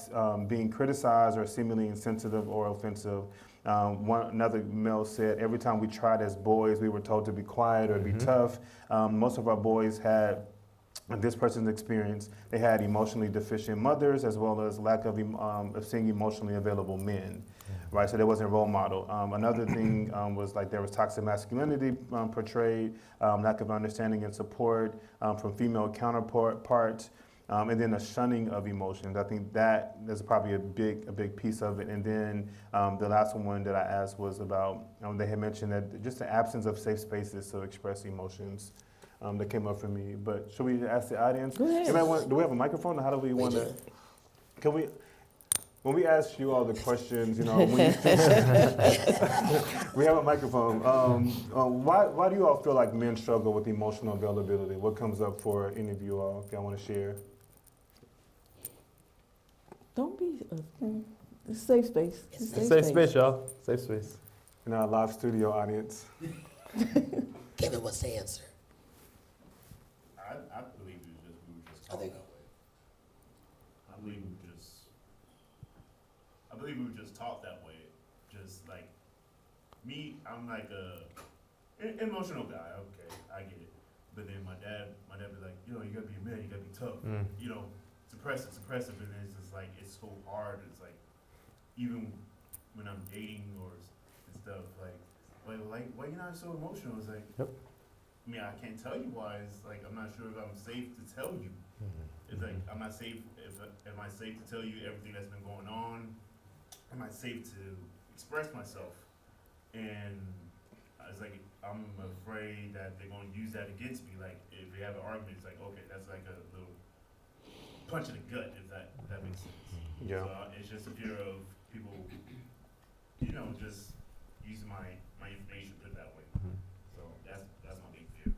being criticized or seemingly insensitive or offensive? Another male said, every time we tried as boys, we were told to be quiet or be tough. Most of our boys had, in this person's experience, they had emotionally deficient mothers as well as lack of seeing emotionally available men. Right, so there wasn't a role model. Another thing was like there was toxic masculinity portrayed, lack of understanding and support from female counterparts. And then a shunning of emotions. I think that is probably a big piece of it. And then the last one that I asked was about, they had mentioned that just the absence of safe spaces to express emotions that came up for me. But should we ask the audience? Go ahead. Do we have a microphone? Or how do we want to? Can we? When we ask you all the questions, we have a microphone. Why do you all feel like men struggle with emotional availability? What comes up for any of you all, if y'all want to share? Don't be it's a safe space. It's a Safe space, y'all. Safe space. In our live studio audience. Kevin wants to answer. I believe we were just taught that way. I believe we were just taught that way. Just like me, I'm like a emotional guy. Okay, I get it. But then my dad be like, you gotta be a man. You gotta be tough. Suppressive, and then it's just like it's so hard. It's like even when I'm dating and stuff, like why you're not so emotional? It's like, Yep. I mean, I can't tell you why. It's like I'm not sure if I'm safe to tell you. It's like I'm not safe. Am I safe to tell you everything that's been going on? Am I safe to express myself? And it's like I'm afraid that they're going to use that against me. Like if we have an argument, it's like okay, that's like a little punch in the gut, if that makes sense. Yeah. So it's just a fear of people, just using my information, put it that way. So that's my big fear.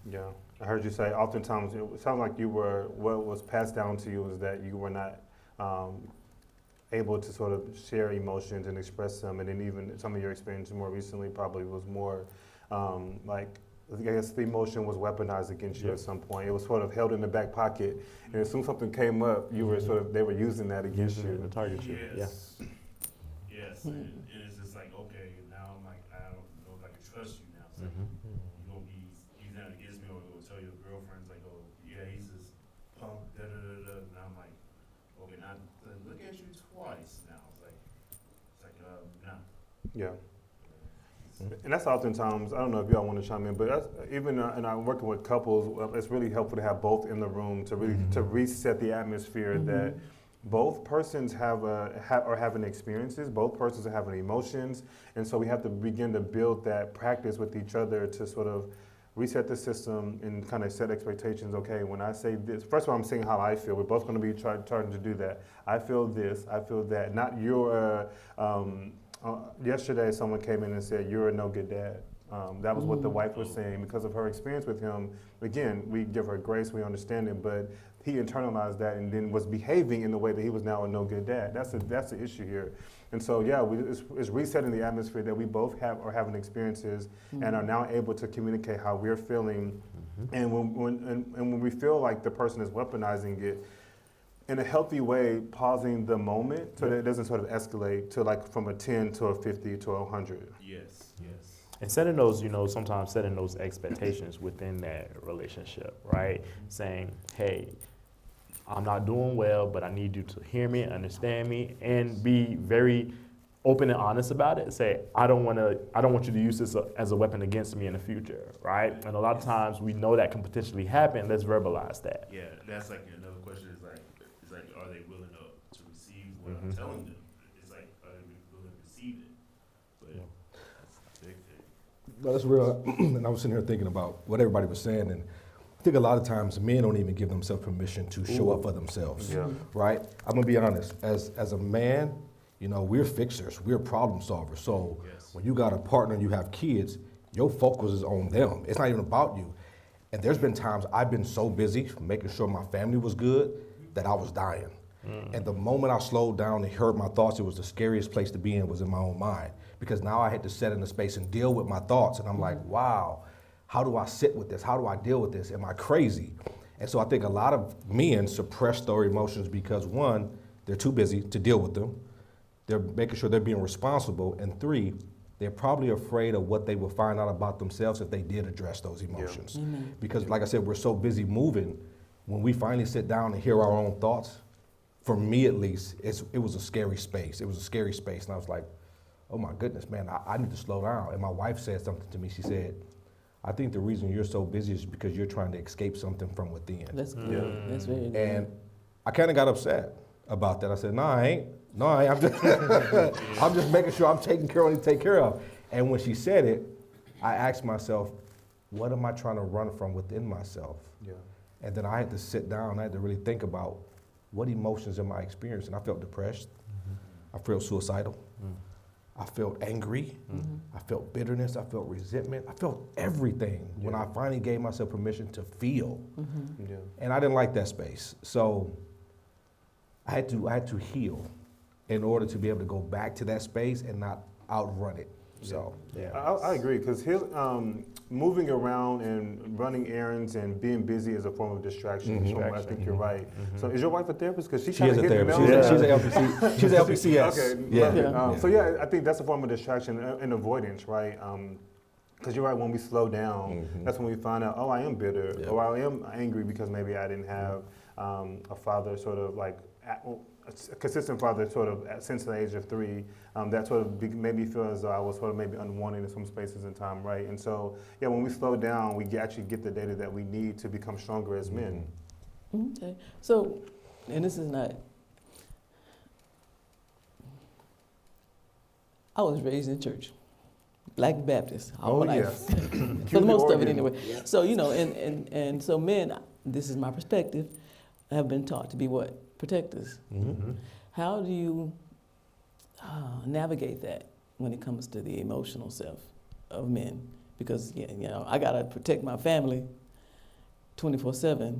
Yeah, I heard you say oftentimes it sounds like what was passed down to you was that you were not able to sort of share emotions and express them, and then even some of your experience more recently probably was more I guess the emotion was weaponized against you at some point. It was sort of held in the back pocket, and as soon as something came up, you were they were using that against you. To target you. Yes. Yes, and it's just like, okay, now I'm like, I don't know if I can trust you now. It's like, you're going to be using that against me, or tell your girlfriends, like, oh, yeah, he's this punk, da-da-da-da. And I'm like, okay, now look at you twice now. It's like, no. Yeah. And that's oftentimes, I don't know if y'all want to chime in, but that's, even and I'm working with couples, it's really helpful to have both in the room to really to reset the atmosphere that both persons are having experiences, both persons are having emotions, and so we have to begin to build that practice with each other to sort of reset the system and kind of set expectations. Okay, when I say this, first of all, I'm saying how I feel. We're both going to be trying to do that. I feel this, I feel that. Not your, yesterday someone came in and said, you're a no good dad. That was what the wife was saying because of her experience with him. Again, we give her grace, we understand it, but he internalized that and then was behaving in the way that he was now a no good dad. That's the issue here. And so, yeah, it's resetting the atmosphere that we both are having experiences and are now able to communicate how we're feeling. And when we feel like the person is weaponizing it, in a healthy way, pausing the moment so that it doesn't sort of escalate to like from a 10 to a 50 to a 100. Yes. And setting those, sometimes setting those expectations within that relationship, right? Saying, hey, I'm not doing well, but I need you to hear me, understand me, and be very open and honest about it. Say, I don't want you to use this as a weapon against me in the future, right? And a lot of times we know that can potentially happen. Let's verbalize that. Yeah, that's like another question is like, are they willing to receive what I'm telling them? It's like, are they willing to receive it? But that's a big thing. No, that's real. And I was sitting here thinking about what everybody was saying, and I think a lot of times men don't even give themselves permission to show up for themselves, right? I'm gonna be honest. As a man, we're fixers, we're problem solvers. So when you got a partner and you have kids, your focus is on them. It's not even about you. And there's been times I've been so busy making sure my family was good that I was dying. And the moment I slowed down and heard my thoughts, it was the scariest place to be in, was in my own mind. Because now I had to sit in a space and deal with my thoughts. And I'm like, wow, how do I sit with this? How do I deal with this? Am I crazy? And so I think a lot of men suppress their emotions because, one, they're too busy to deal with them. They're making sure they're being responsible. And 3, they're probably afraid of what they will find out about themselves if they did address those emotions. Because like I said, we're so busy moving, when we finally sit down and hear our own thoughts, for me at least, it was a scary space. It was a scary space. And I was like, oh my goodness, man, I need to slow down. And my wife said something to me. She said, I think the reason you're so busy is because you're trying to escape something from within. That's good. Yeah. That's very good. And I kind of got upset about that. I said, no, I ain't. No, I ain't. I'm just making sure I'm taking care of what I need to take care of. And when she said it, I asked myself, what am I trying to run from within myself? Yeah. And then I had to sit down. I had to really think about what emotions am I experiencing. I felt depressed. I felt suicidal. I felt angry. I felt bitterness. I felt resentment. I felt everything when I finally gave myself permission to feel. Yeah. And I didn't like that space. So I had to heal in order to be able to go back to that space and not outrun it. So I agree, because moving around and running errands and being busy is a form of distraction. I think you're right. So is your wife a therapist? Because she is a therapist. She's an LPC. She's an LPCS. Okay. Yeah. So yeah, I think that's a form of distraction and avoidance, right? Because you're right, when we slow down, that's when we find out, oh, I am bitter, or I am angry because maybe I didn't have a father sort of like, a consistent father sort of since the age of 3, that sort of made me feel as though I was sort of maybe unwanted in some spaces in time, right? And so, yeah, when we slow down, we actually get the data that we need to become stronger as men. Okay. So, and this is not, I was raised in church, Black Baptist, all my life. For the most of it anyway. Yeah. So, you know, and so men, this is my perspective, have been taught to be what? Protectors. How do you navigate that when it comes to the emotional self of men? Because, yeah, you know, I gotta protect my family 24/7.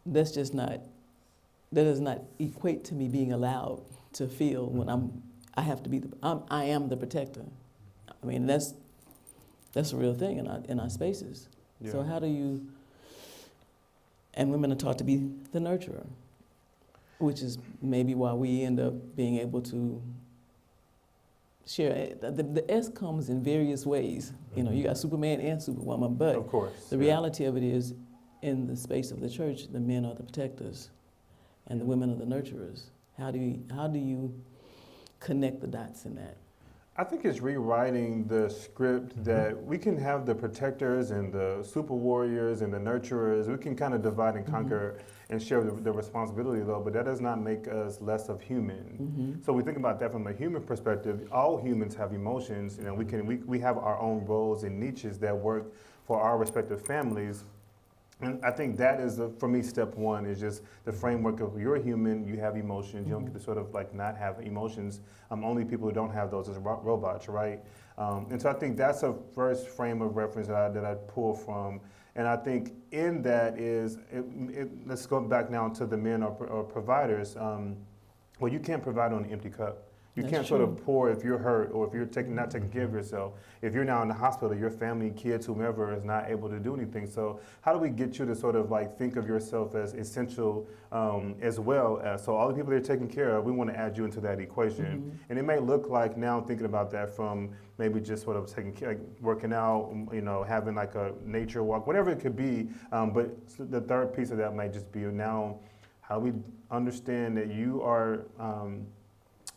That's just not, that does not equate to me being allowed to feel when I have to be I am the protector. I mean, that's a real thing in our spaces. Yeah. So how do you, and women are taught to be the nurturer, which is maybe why we end up being able to share. The S comes in various ways. You know, you got Superman and Superwoman, but Of course. the reality of it is, in the space of the church, the men are the protectors, and the women are the nurturers. How do you connect the dots in that? I think it's rewriting the script that we can have the protectors and the super warriors and the nurturers. We can kind of divide and conquer and share the responsibility, though, but that does not make us less of human. So we think about that from a human perspective. All humans have emotions. You know, we have our own roles and niches that work for our respective families. And I think that is, for me, step one is just the framework of you're a human, you have emotions, you don't get to sort of like not have emotions. Only people who don't have those is robots, right? And so I think that's a first frame of reference that I pull from. And I think in that is, let's go back now to the men or providers. Well, you can't provide on an empty cup. You That's can't true. sort of pour if you're hurt or if you're not taking care of yourself. If you're now in the hospital, your family, kids, whomever is not able to do anything. So how do we get you to sort of like think of yourself as essential as well as, so all the people that you're taking care of, we want to add you into that equation. And it may look like now thinking about that from maybe just sort of taking care, like working out, you know, having like a nature walk, whatever it could be. But the third piece of that might just be now, how do we understand that you are,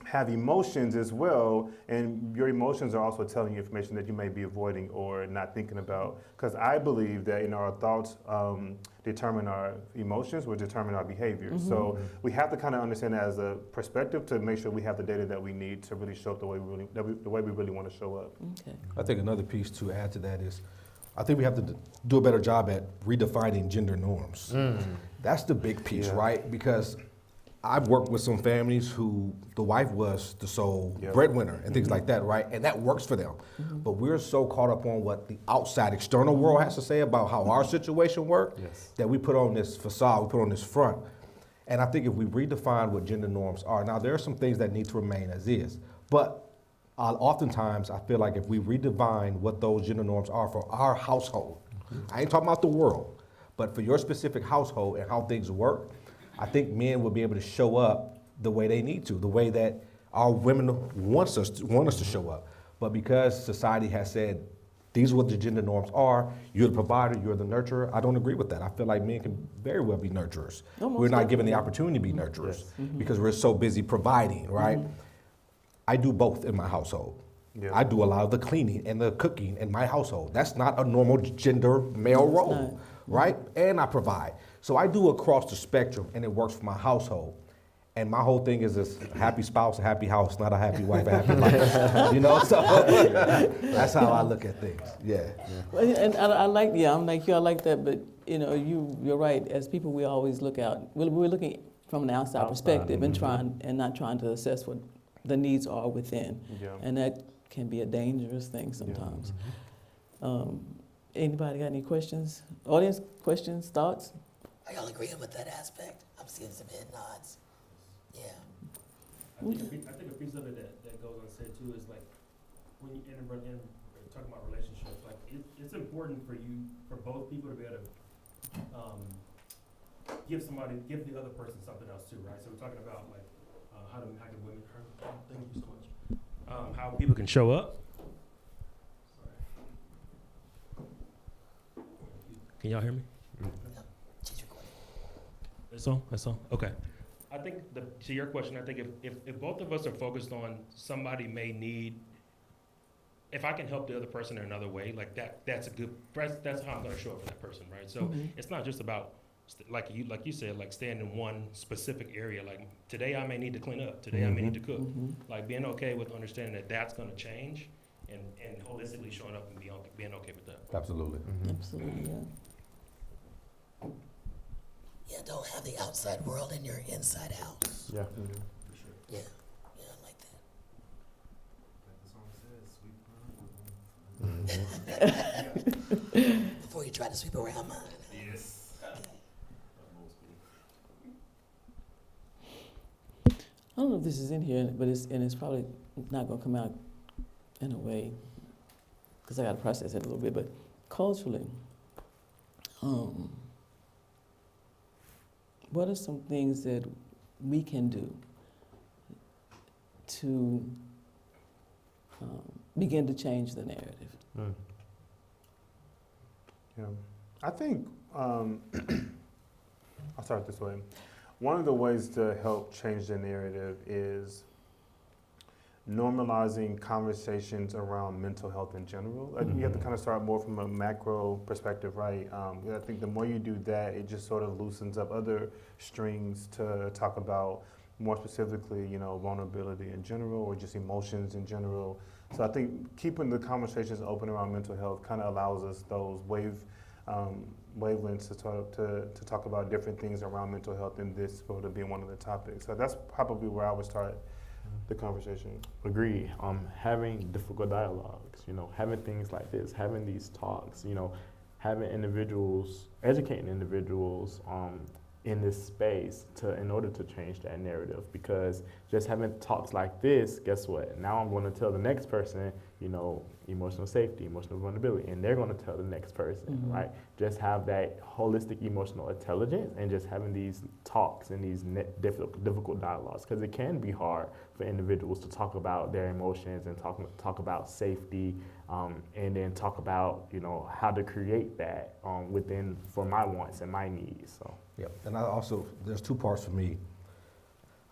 have emotions as well, and your emotions are also telling you information that you may be avoiding or not thinking about. Because I believe that our thoughts determine our emotions, will determine our behaviors. So we have to kind of understand that as a perspective to make sure we have the data that we need to really show up the way we really want to show up. Okay. I think another piece to add to that is, I think we have to do a better job at redefining gender norms. That's the big piece, right? Because I've worked with some families who the wife was the sole Yep. breadwinner and things like that, right? And that works for them. But we're so caught up on what the outside external world has to say about how our situation works Yes. that we put on this facade, we put on this front. And I think if we redefine what gender norms are, now there are some things that need to remain as is, but oftentimes I feel like if we redefine what those gender norms are for our household, I ain't talking about the world, but for your specific household and how things work, I think men will be able to show up the way they need to, the way that our women want us to show up. But because society has said, these are what the gender norms are, you're the provider, you're the nurturer, I don't agree with that. I feel like men can very well be nurturers. Almost We're not given the definitely. opportunity to be nurturers Yes. because we're so busy providing, right? I do both in my household. Yeah. I do a lot of the cleaning and the cooking in my household. That's not a normal gender male role, not. right? And I provide. So I do across the spectrum and it works for my household. And my whole thing is this: a happy spouse, a happy house, not a happy wife, a happy life. You know, so that's how I look at things. Yeah. Well, and I like, I'm like you, I like that, but you know, you're right. As people, we always look out. We're looking from an outside perspective and not trying to assess what the needs are within, Yeah. and that can be a dangerous thing sometimes. Anybody got any questions? Audience questions, thoughts? Are y'all agreeing with that aspect? I'm seeing some head nods. Yeah. I think a piece of it that goes unsaid too is like when you talking about relationships, like it's important for both people to be able to give the other person something else too, right? So we're talking about like how can women, thank you so much, how people can show up. Sorry. Can y'all hear me? She's recording. That's all. Okay. I think to your question, I think if both of us are focused on somebody may need, if I can help the other person in another way, like that's how I'm going to show up for that person, right? So it's not just about like you said, like staying in one specific area. Like today I may need to clean up. Today I may need to cook. Like being okay with understanding that that's going to change, and holistically showing up and being okay with that. Absolutely. Absolutely, yeah. Yeah, don't have the outside world in your inside house. Yeah. Yeah. Yeah, I like Like the song says, sweep that. Before you try to sweep around mine. Yes. I don't know if this is in here, but it's probably not going to come out in a way, because I got to process it a little bit. But culturally, what are some things that we can do to begin to change the narrative? Yeah, I think I'll start this way. One of the ways to help change the narrative is normalizing conversations around mental health in general. Like you have to kind of start more from a macro perspective, right? I think the more you do that, it just sort of loosens up other strings to talk about more specifically, you know, vulnerability in general or just emotions in general. So I think keeping the conversations open around mental health kind of allows us those wavelengths to talk about different things around mental health, and this sort of being one of the topics. So that's probably where I would start the conversation. Agree. Having difficult dialogues, having things like this, having these talks, having individuals, educating individuals in this space in order to change that narrative. Because just having talks like this, guess what? Now I'm going to tell the next person, emotional safety, emotional vulnerability, and they're going to tell the next person, right? Just have that holistic emotional intelligence and just having these talks and these difficult dialogues, because it can be hard for individuals to talk about their emotions and talk about safety, and then talk about, how to create that within for my wants and my needs. So. Yeah, and there's two parts for me.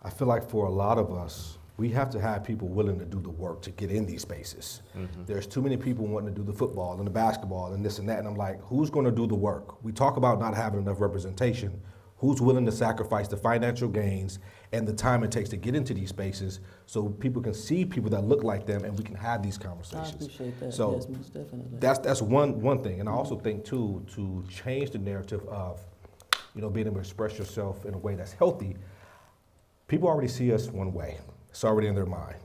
I feel like for a lot of us, we have to have people willing to do the work to get in these spaces. There's too many people wanting to do the football and the basketball and this and that, and I'm like, who's going to do the work? We talk about not having enough representation. Who's willing to sacrifice the financial gains and the time it takes to get into these spaces so people can see people that look like them and we can have these I conversations? appreciate that. So yes, most definitely. that's one thing, and I also think too, to change the narrative of, being able to express yourself in a way that's healthy. People already see us one way. It's already in their mind.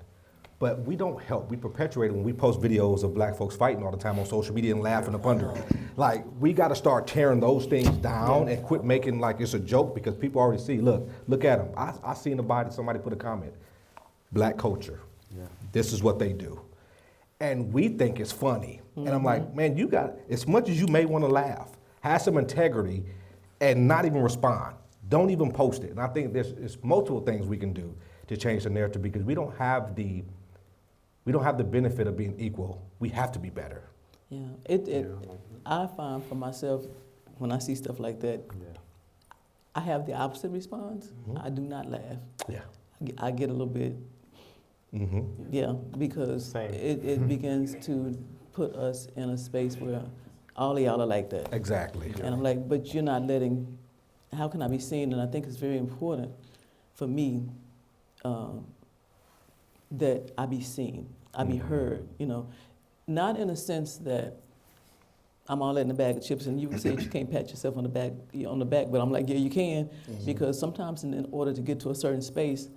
But we don't help. We perpetuate it when we post videos of black folks fighting all the time on social media and laughing up under it. Like, we got to start tearing those things down and quit making like it's a joke, because people already see, look at them. I seen somebody put a comment, black culture. Yeah. This is what they do. And we think it's funny. And I'm like, man, you got, as much as you may want to laugh, have some integrity and not even respond. Don't even post it. And I think there's multiple things we can do to change the narrative, because we don't have the benefit of being equal. We have to be better. Yeah, I find for myself, when I see stuff like that, I have the opposite response. I do not laugh. Yeah. I get a little bit, because it begins to put us in a space where all of y'all are like that. Exactly. And I'm like, but you're not letting, how can I be seen? And I think it's very important for me that I be seen, I be heard, not in a sense that I'm all in the bag of chips, and you said you can't pat yourself on the back, but I'm like, yeah, you can, because sometimes in order to get to a certain space,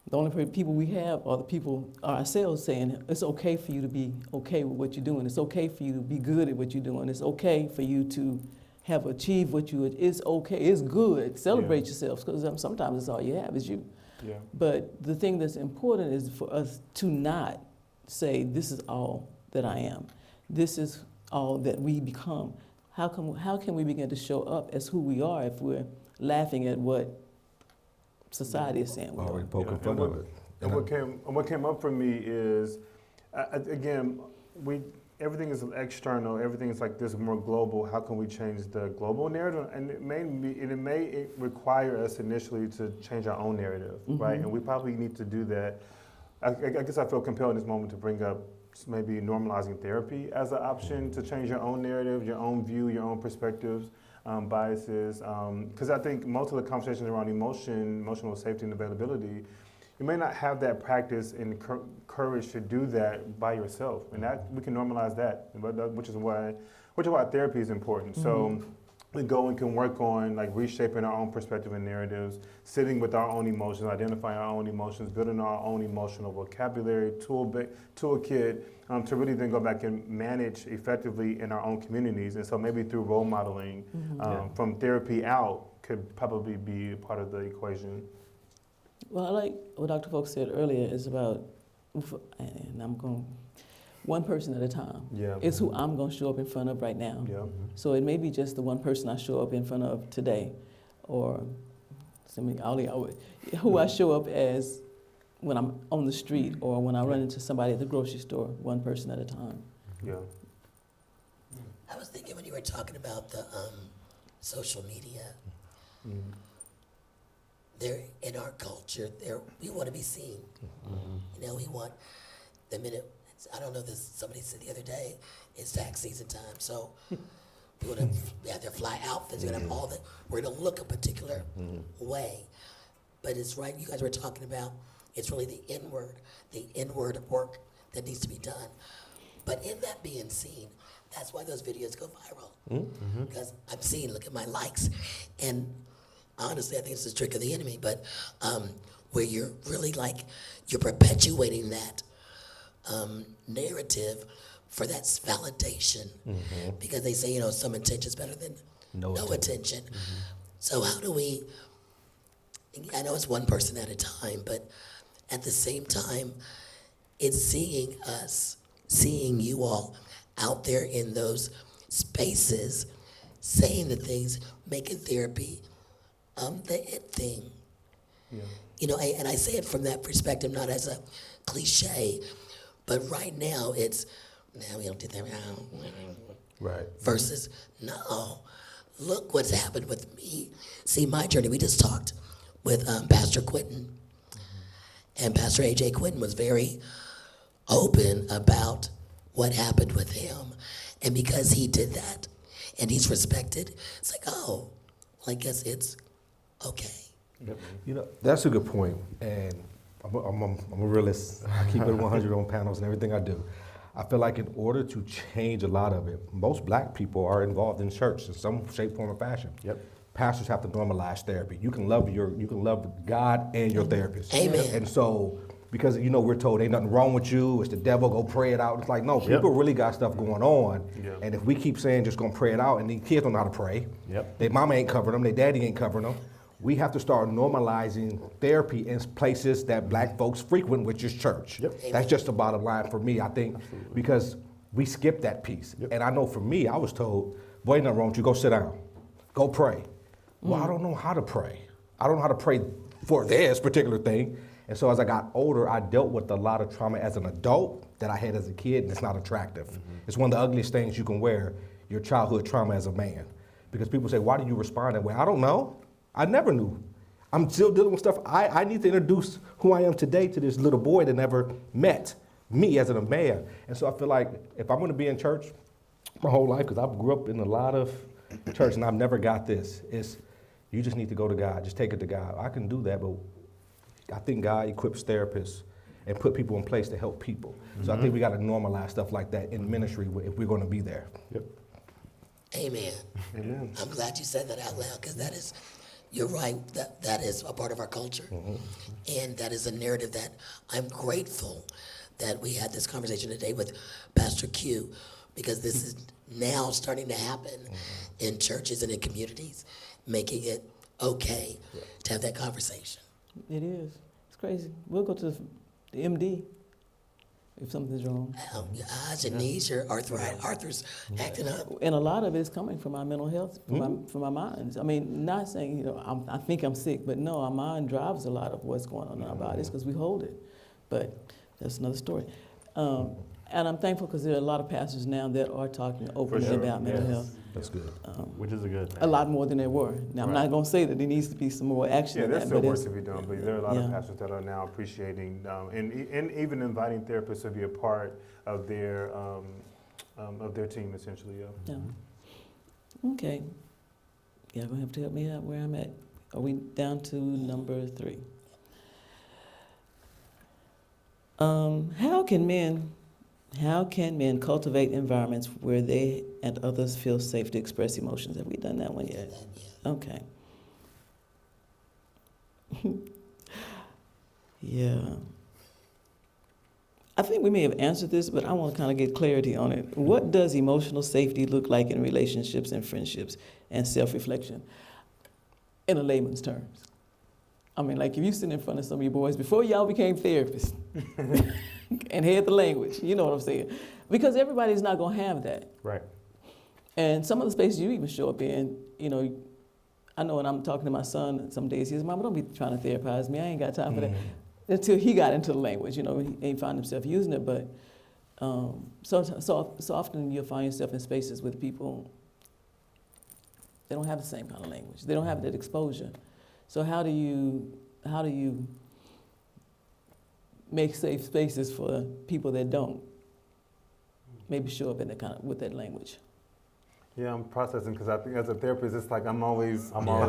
the only people we have are the people ourselves saying, it's okay for you to be okay with what you're doing. It's okay for you to be good at what you're doing. It's okay for you to have achieved what it's okay, it's good. Celebrate yourselves, because sometimes it's all you have is you. Yeah. But the thing that's important is for us to not say, this is all that I am. This is all that we become. How can we begin to show up as who we are if we're laughing at what society is saying we are? Already poking fun of it. And what came up for me is, again, everything is external. Everything is like this more global. How can we change the global narrative? And it may require us initially to change our own narrative, right? And we probably need to do that. I guess I feel compelled in this moment to bring up maybe normalizing therapy as an option to change your own narrative, your own view, your own perspectives, biases. Because I think most of the conversations around emotional safety and availability, you may not have that practice and courage to do that by yourself, and that we can normalize that, which is why therapy is important. So we go and can work on like reshaping our own perspective and narratives, sitting with our own emotions, identifying our own emotions, building our own emotional vocabulary, toolkit, to really then go back and manage effectively in our own communities. And so maybe through role modeling from therapy out could probably be a part of the equation. Well, I like what Dr. Folks said earlier is about, and I'm going one person at a time. Yeah. It's who I'm going to show up in front of right now. Yeah. So it may be just the one person I show up in front of today, or who I show up as when I'm on the street or when I run into somebody at the grocery store, one person at a time. Yeah. I was thinking when you were talking about the social media, there in our culture, we want to be seen. We want the minute. I don't know this. Somebody said the other day, it's tax season time, so we want to have their fly outfits. We're gonna have all that. We're gonna look a particular way. But it's right. You guys were talking about. It's really the inward work that needs to be done. But in that being seen, that's why those videos go viral. Because I'm seeing, look at my likes, and honestly, I think it's a trick of the enemy. But where you're really you're perpetuating that narrative for that validation, because they say some attention is better than no attention. So how do we? I know it's one person at a time, but at the same time, it's seeing us, seeing you all out there in those spaces, saying the things, making therapy the it thing. Yeah. And I say it from that perspective, not as a cliche, but right now it's, we don't do that now. Right. Versus, no, look what's happened with me. See, my journey, we just talked with Pastor Quentin. And Pastor A.J. Quentin was very open about what happened with him. And because he did that, and he's respected, it's like, oh, well, I guess it's okay. That's a good point. And I'm a realist. I keep it 100 on panels and everything I do. I feel like in order to change a lot of it, most black people are involved in church in some shape, form, or fashion. Yep. pastors have to normalize therapy. You can love God and your therapist. Amen. And so, because we're told ain't nothing wrong with you, it's the devil, go pray it out. It's like, no, people really got stuff going on. Yep. And if we keep saying just gonna pray it out, and these kids don't know how to pray, their mama ain't covering them, their daddy ain't covering them. We have to start normalizing therapy in places that black folks frequent, which is church. That's just the bottom line for me, I think, because we skip that piece. And I know for me, I was told, boy, ain't nothing wrong with you, go sit down, go pray. Well, I don't know how to pray. I don't know how to pray for this particular thing. And so as I got older, I dealt with a lot of trauma as an adult that I had as a kid, and it's not attractive. It's one of the ugliest things you can wear, your childhood trauma as a man. Because people say, why do you respond that way? I don't know. I never knew. I'm still dealing with stuff. I need to introduce who I am today to this little boy that never met me as a man. And so I feel like if I'm going to be in church my whole life, because I grew up in a lot of church and I've never got this, is you just need to go to God. Just take it to God. I can do that, but I think God equips therapists and put people in place to help people. So I think we got to normalize stuff like that in ministry if we're going to be there. Amen. Amen. I'm glad you said that out loud, because that is, you're right, that is a part of our culture. And that is a narrative that I'm grateful that we had this conversation today with Pastor Q, because this is now starting to happen in churches and in communities, making it okay to have that conversation. It is. It's crazy. We'll go to the MD if something's wrong. Your eyes, your knees, your arthritis acting up. And a lot of it is coming from our mental health, from our minds. I mean, not saying, I think I'm sick, but no, our mind drives a lot of what's going on in our bodies because we hold it. But that's another story. And I'm thankful because there are a lot of pastors now that are talking openly about mental health. That's good. Which is a good thing. A lot more than there were. Now, I'm not going to say that there needs to be some more action in there's that, still but work to be done, but there are a lot yeah. of pastors that are now appreciating and even inviting therapists to be a part of their team, essentially. Yeah. Okay. Y'all going to have to help me out where I'm at. Are we down to number 3? How can men cultivate environments where they and others feel safe to express emotions? Have we done that one yet? Okay. Yeah. I think we may have answered this, but I want to kind of get clarity on it. What does emotional safety look like in relationships and friendships and self-reflection in a layman's terms? I mean, like if you sit in front of some of your boys before y'all became therapists and had the language, you know what I'm saying? Because everybody's not going to have that. Right. And some of the spaces you even show up in, I know when I'm talking to my son some days, he says, Mama, don't be trying to therapize me. I ain't got time for that. Until he got into the language, he ain't find himself using it. But so often you'll find yourself in spaces with people, they don't have the same kind of language. They don't have that exposure. So how do you make safe spaces for people that don't maybe show up in that with that language? Yeah, I'm processing because I think as a therapist, it's like I'm always I know.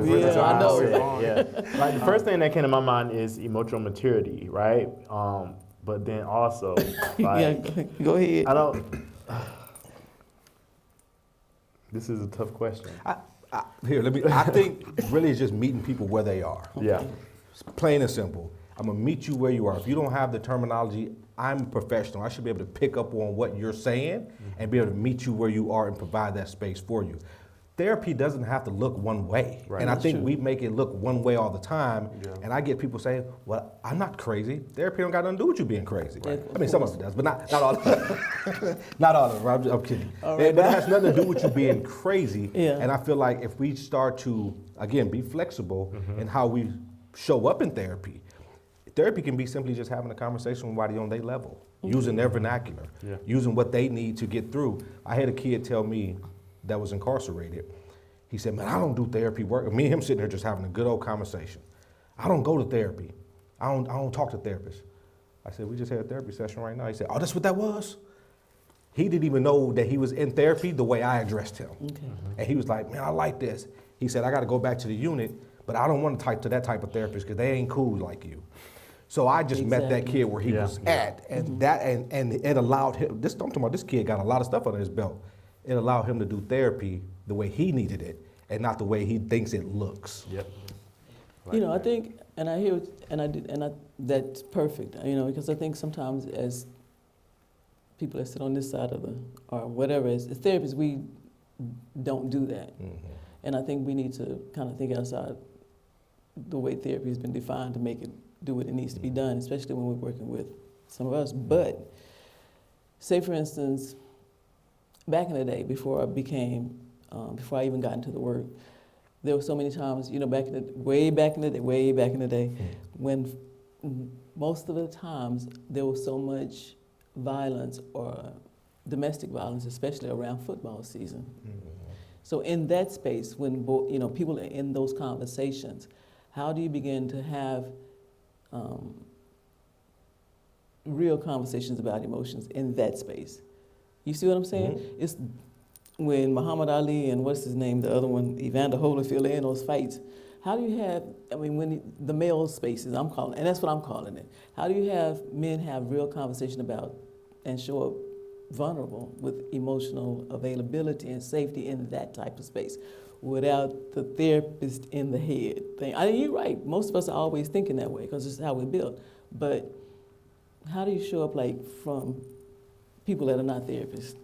Like the first thing that came to my mind is emotional maturity, right? But then also, like, go ahead. I don't. This is a tough question. I think really it's just meeting people where they are. Yeah. It's plain and simple. I'm gonna meet you where you are. If you don't have the terminology, I'm a professional. I should be able to pick up on what you're saying and be able to meet you where you are and provide that space for you. Therapy doesn't have to look one way. Right. And I That's think true. we make it look one way all the time. Yeah. And I get people saying, well, I'm not crazy. Therapy don't got nothing to do with you being crazy. Right. I mean, some of it does, but not all of it. Not all of it. I'm kidding. All right. But it has nothing to do with you being crazy. Yeah. And I feel like if we start to, again, be flexible in how we show up in therapy, therapy can be simply just having a conversation with somebody on their level, using their vernacular, using what they need to get through. I had a kid tell me that was incarcerated. He said, man, I don't do therapy work. Me and him sitting there just having a good old conversation. I don't go to therapy. I don't talk to therapists. I said, we just had a therapy session right now. He said, oh, that's what that was? He didn't even know that he was in therapy the way I addressed him. Okay. And he was like, man, I like this. He said, I got to go back to the unit, but I don't want to talk to that type of therapist because they ain't cool like you. So I just met that kid where he was at, and and it allowed him. I'm talking about this kid got a lot of stuff under his belt. It allowed him to do therapy the way he needed it, and not the way he thinks it looks. Yep. You know, I think, and I hear, that's perfect, you know, because I think sometimes as people that sit on this side of the, or whatever, as therapists, we don't do that. And I think we need to kind of think outside the way therapy has been defined to make it do what it needs to be done, especially when we're working with some of us. But say, for instance, back in the day, before I even got into the work, there were so many times, you know, way back in the day, when most of the times there was so much violence or domestic violence, especially around football season. So in that space, when you know, people are in those conversations, how do you begin to have real conversations about emotions in that space? You see what I'm saying? It's when Muhammad Ali and what's his name, the other one, Evander Holyfield, they're in those fights. How do you have, I mean, when the male spaces, I'm calling, and that's what I'm calling it. How do you have men have real conversation about and show up vulnerable with emotional availability and safety in that type of space without the therapist in the head thing? I mean, you're right. Most of us are always thinking that way because it's how we're built. But how do you show up like from people that are not therapists?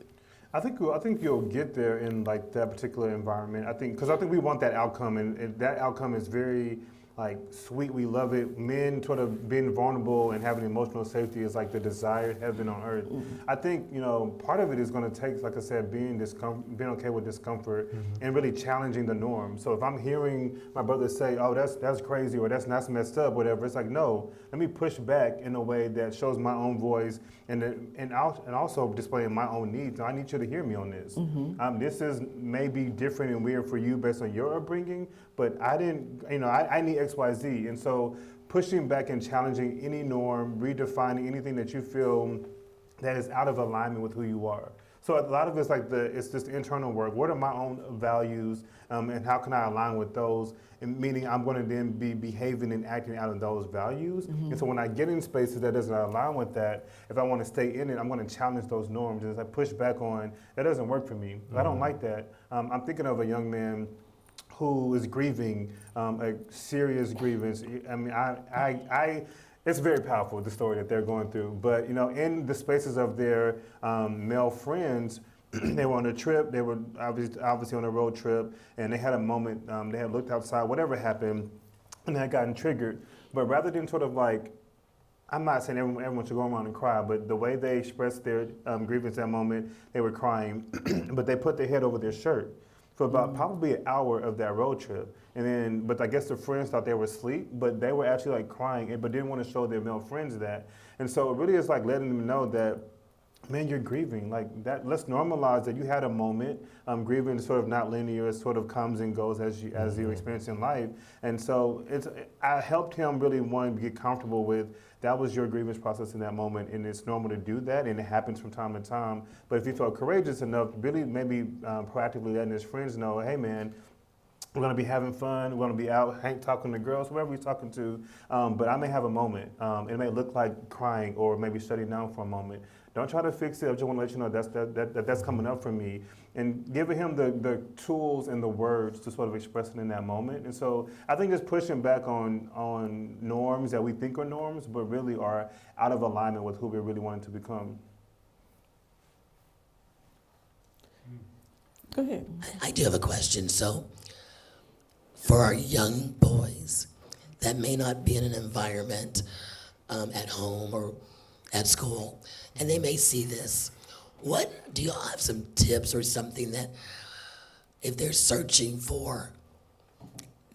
I think you'll get there in like that particular environment. Because I think we want that outcome, and that outcome is very like sweet. We love it. Men sort of being vulnerable and having emotional safety is like the desired heaven on earth. I think, you know, part of it is going to take, like I said, being okay with discomfort and really challenging the norm. So if I'm hearing my brother say, "Oh, that's crazy," or "that's messed up," whatever, it's like, no, let me push back in a way that shows my own voice and also displaying my own needs. I need you to hear me on this. This is maybe different and weird for you based on your upbringing, but I didn't, you know, I need X, Y, Z. And so pushing back and challenging any norm, redefining anything that you feel that is out of alignment with who you are. So a lot of it's like it's just internal work. What are my own values, and how can I align with those? And meaning I'm going to then be behaving and acting out of those values. And so when I get in spaces that doesn't align with that, if I want to stay in it, I'm going to challenge those norms. And as I push back on, that doesn't work for me. I don't like that. I'm thinking of a young man who is grieving a serious grievance. I mean, it's very powerful, the story that they're going through. But, you know, in the spaces of their male friends, they were on a trip. They were obviously on a road trip, and they had a moment. They had looked outside, whatever happened, and they had gotten triggered. But rather than sort of like, I'm not saying everyone should go around and cry, but the way they expressed their grievance that moment, they were crying, but they put their head over their shirt for about probably an hour of that road trip. And then, but I guess the friends thought they were asleep, but they were actually like crying, but didn't want to show their male friends that. And so it really is like letting them know that, man, you're grieving. Like that, let's normalize that you had a moment. Grieving is sort of not linear. It sort of comes and goes as you experience in life. And so I helped him really want to get comfortable with that was your grievance process in that moment, and it's normal to do that, and it happens from time to time. But if he felt courageous enough, really maybe proactively letting his friends know, hey man, we're going to be having fun. We're going to be out talking to girls, whoever he's talking to. But I may have a moment. It may look like crying or maybe shutting down for a moment. Don't try to fix it. I just want to let you know that's coming up for me. And giving him the tools and the words to sort of express it in that moment. And so I think just pushing back on norms that we think are norms, but really are out of alignment with who we're really wanting to become. Go ahead. I do have a question. So, for our young boys that may not be in an environment at home or at school, and they may see this, do you all have some tips or something that if they're searching for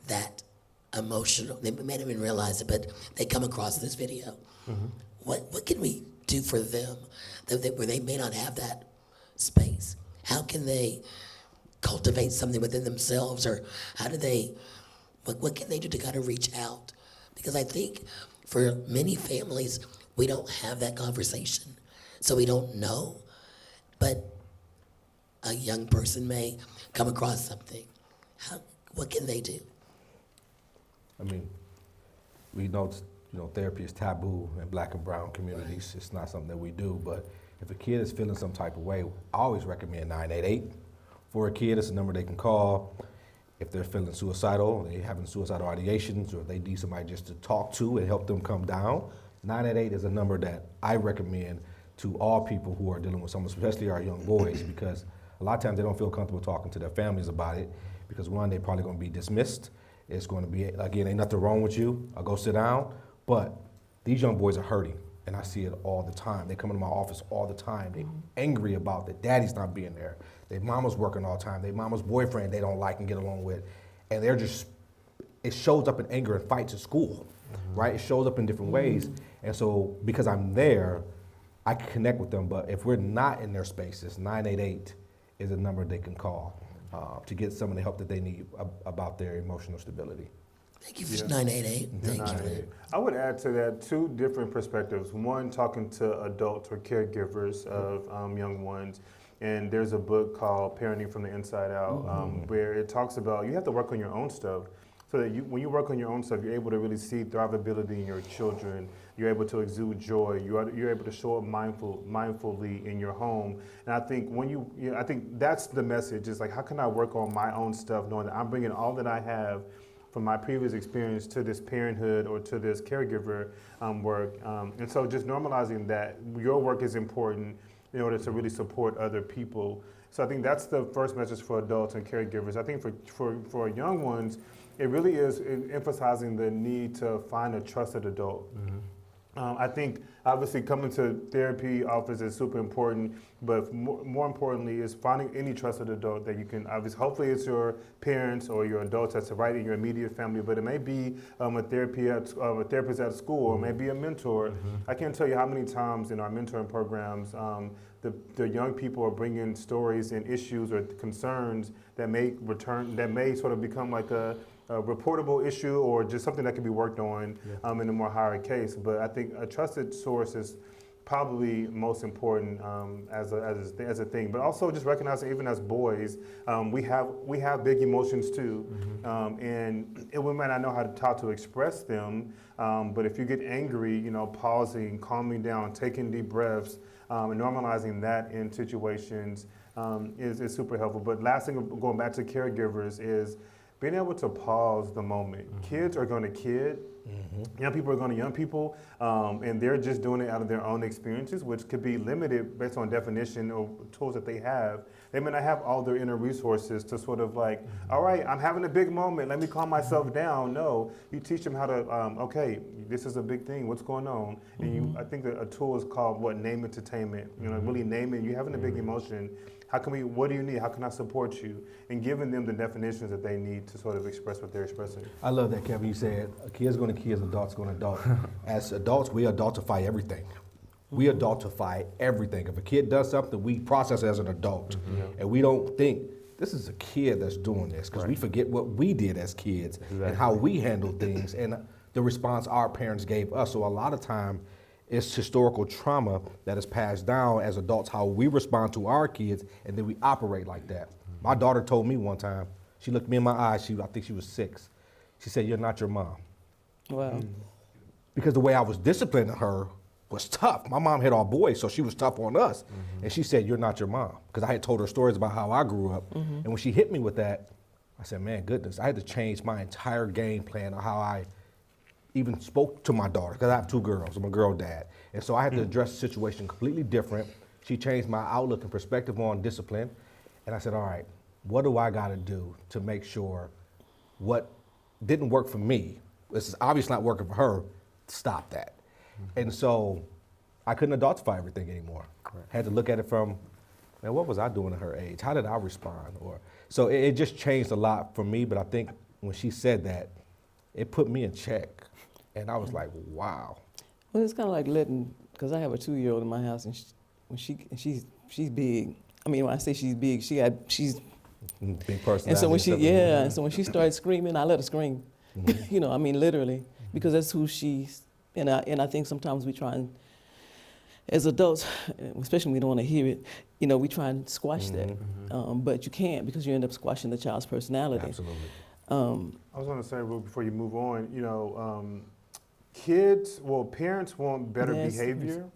that emotional, they may not even realize it, but they come across this video, what can we do for them where they may not have that space? How can they cultivate something within themselves, or how do they, what can they do to kind of reach out? Because I think for many families, we don't have that conversation, so we don't know, but a young person may come across something. What can they do? I mean, we know, therapy is taboo in Black and brown communities. It's not something that we do, but if a kid is feeling some type of way, I always recommend 988. For a kid, it's a number they can call. if they're feeling suicidal, they having suicidal ideations, or they need somebody just to talk to and help them come down, 988 is a number that I recommend to all people who are dealing with someone, especially our young boys, because a lot of times they don't feel comfortable talking to their families about it, because one, they're probably going to be dismissed. It's going to be, again, ain't nothing wrong with you. I'll go sit down. But these young boys are hurting, and I see it all the time. They come into my office all the time. They're angry about that daddy's not being there. Their mama's working all the time. Their mama's boyfriend they don't like and get along with. And they're just, it shows up in anger and fights at school, right? It shows up in different ways. And so because I'm there, I can connect with them. But if we're not in their spaces, 988 is a number they can call to get some of the help that they need about their emotional stability. Thank you for 988. Thank you. 988. I would add to that two different perspectives. One, talking to adults or caregivers of young ones. And there's a book called Parenting from the Inside Out where it talks about you have to work on your own stuff so that when you work on your own stuff, you're able to really see thrivability in your children. You're able to exude joy. You're able to show up mindfully in your home. And I think I think that's the message. Is like, how can I work on my own stuff, knowing that I'm bringing all that I have from my previous experience to this parenthood or to this caregiver work. And so just normalizing that your work is important in order to really support other people. So I think that's the first message for adults and caregivers. I think for young ones, it really is emphasizing the need to find a trusted adult. I think obviously coming to therapy office is super important, but more importantly is finding any trusted adult that you can, obviously, hopefully it's your parents or your adults that's right in your immediate family, but it may be a therapist at school, or maybe a mentor. I can't tell you how many times in our mentoring programs the young people are bringing stories and issues or concerns that may sort of become like a reportable issue or just something that can be worked on in a more higher case. But I think a trusted source is probably most important as a thing. But also just recognizing, even as boys, we have big emotions too, and we might not know how to express them. But if you get angry, pausing, calming down, taking deep breaths, and normalizing that in situations is super helpful. But last thing, going back to caregivers, is being able to pause the moment. Kids are going to kid. Young people are going to young people, and they're just doing it out of their own experiences, which could be limited based on definition or tools that they have. They may not have all their inner resources to sort of like, all right, I'm having a big moment, let me calm myself down. No, you teach them how to, okay, this is a big thing, what's going on? And I think that a tool is called name entertainment. Really name it. You're having a big emotion. What do you need? How can I support you? And giving them the definitions that they need to sort of express what they're expressing. I love that, Kevin. You said kids going to kids, adults going to adults. As adults, we adultify everything. We adultify everything. If a kid does something, we process it as an adult. And we don't think, this is a kid that's doing this, because we forget what we did as kids and how we handled things and the response our parents gave us. So a lot of time, it's historical trauma that is passed down as adults, how we respond to our kids, and then we operate like that. My daughter told me one time, she looked me in my eyes, I think she was 6. She said, "You're not your mom." Wow. Because the way I was disciplining her was tough. My mom had all boys, so she was tough on us. And she said, "You're not your mom." Because I had told her stories about how I grew up. And when she hit me with that, I said, man, goodness, I had to change my entire game plan on how I even spoke to my daughter, because I have 2 girls. I'm a girl dad. And so I had to address the situation completely different. She changed my outlook and perspective on discipline. And I said, all right, what do I got to do to make sure what didn't work for me, this is obviously not working for her, stop that. And so I couldn't adultify everything anymore. Had to look at it from, man, what was I doing at her age? How did I respond? So it just changed a lot for me. But I think when she said that, it put me in check. And I was like, wow. Well, it's kind of like letting, because I have a 2-year-old in my house, and she's big. I mean, when I say she's big, she's big personality. And so when she started screaming, I let her scream. I mean, literally, because that's who she's. And I think sometimes we try and, as adults, especially when we don't want to hear it, we try and squash that. But you can't, because you end up squashing the child's personality. Absolutely. I was going to say, Will, before you move on, parents want better behavior.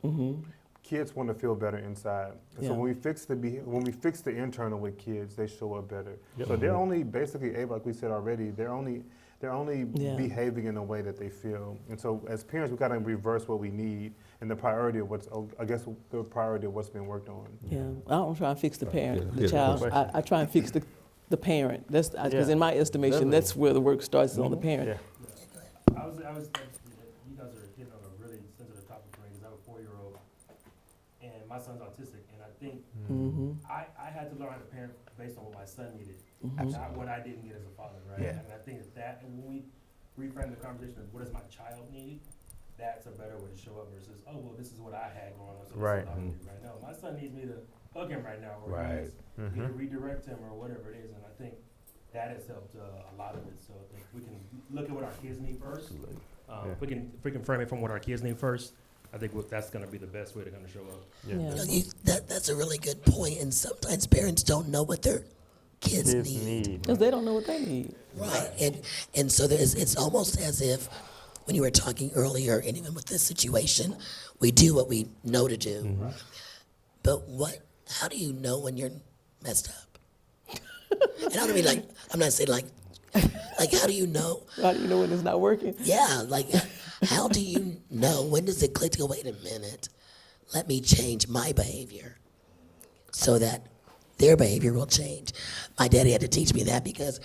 kids want to feel better inside. And so Yeah. when we fix the internal with kids, they show up better. Yep. So they're only basically able, like we said already, they're only Yeah. behaving in a way that they feel. And so as parents, we got to reverse what we need and the priority of the priority of what's being worked on. Yeah, I don't try and fix the parent, Yeah, the yeah, child. good I try and fix the parent. That's because Yeah, in my estimation, definitely. that's where the work starts, is on the parent. Yeah. You guys are hitting on a really sensitive topic for me because I have a 4-year-old and my son's autistic, and I think Mm-hmm. I had to learn how to parent based on what my son needed, Mm-hmm. not what I didn't get as a father, right? Yeah. And I think that, and when we reframe the conversation of what does my child need, that's a better way to show up versus, oh, well, this is what I had growing up, so Right. this is what I need right now. My son needs me to hug him right now, or Right. he needs me to redirect him, or whatever it is, and I think that has helped a lot of it. So I think we can look at what our kids need first. Yeah. If we can frame it from what our kids need first, I think that's going to be the best way to kind of show up. Yeah. Yeah. You know, that's a really good point, and sometimes parents don't know what their kids need. Because they don't know what they need. Right, and so it's almost as if when you were talking earlier, and even with this situation, we do what we know to do. But how do you know when you're messed up? And I don't mean like, I'm not saying like how do you know? How do you know when it's not working? Yeah, like how do you know? When does it click to go, wait a minute, let me change my behavior so that their behavior will change. My daddy had to teach me that because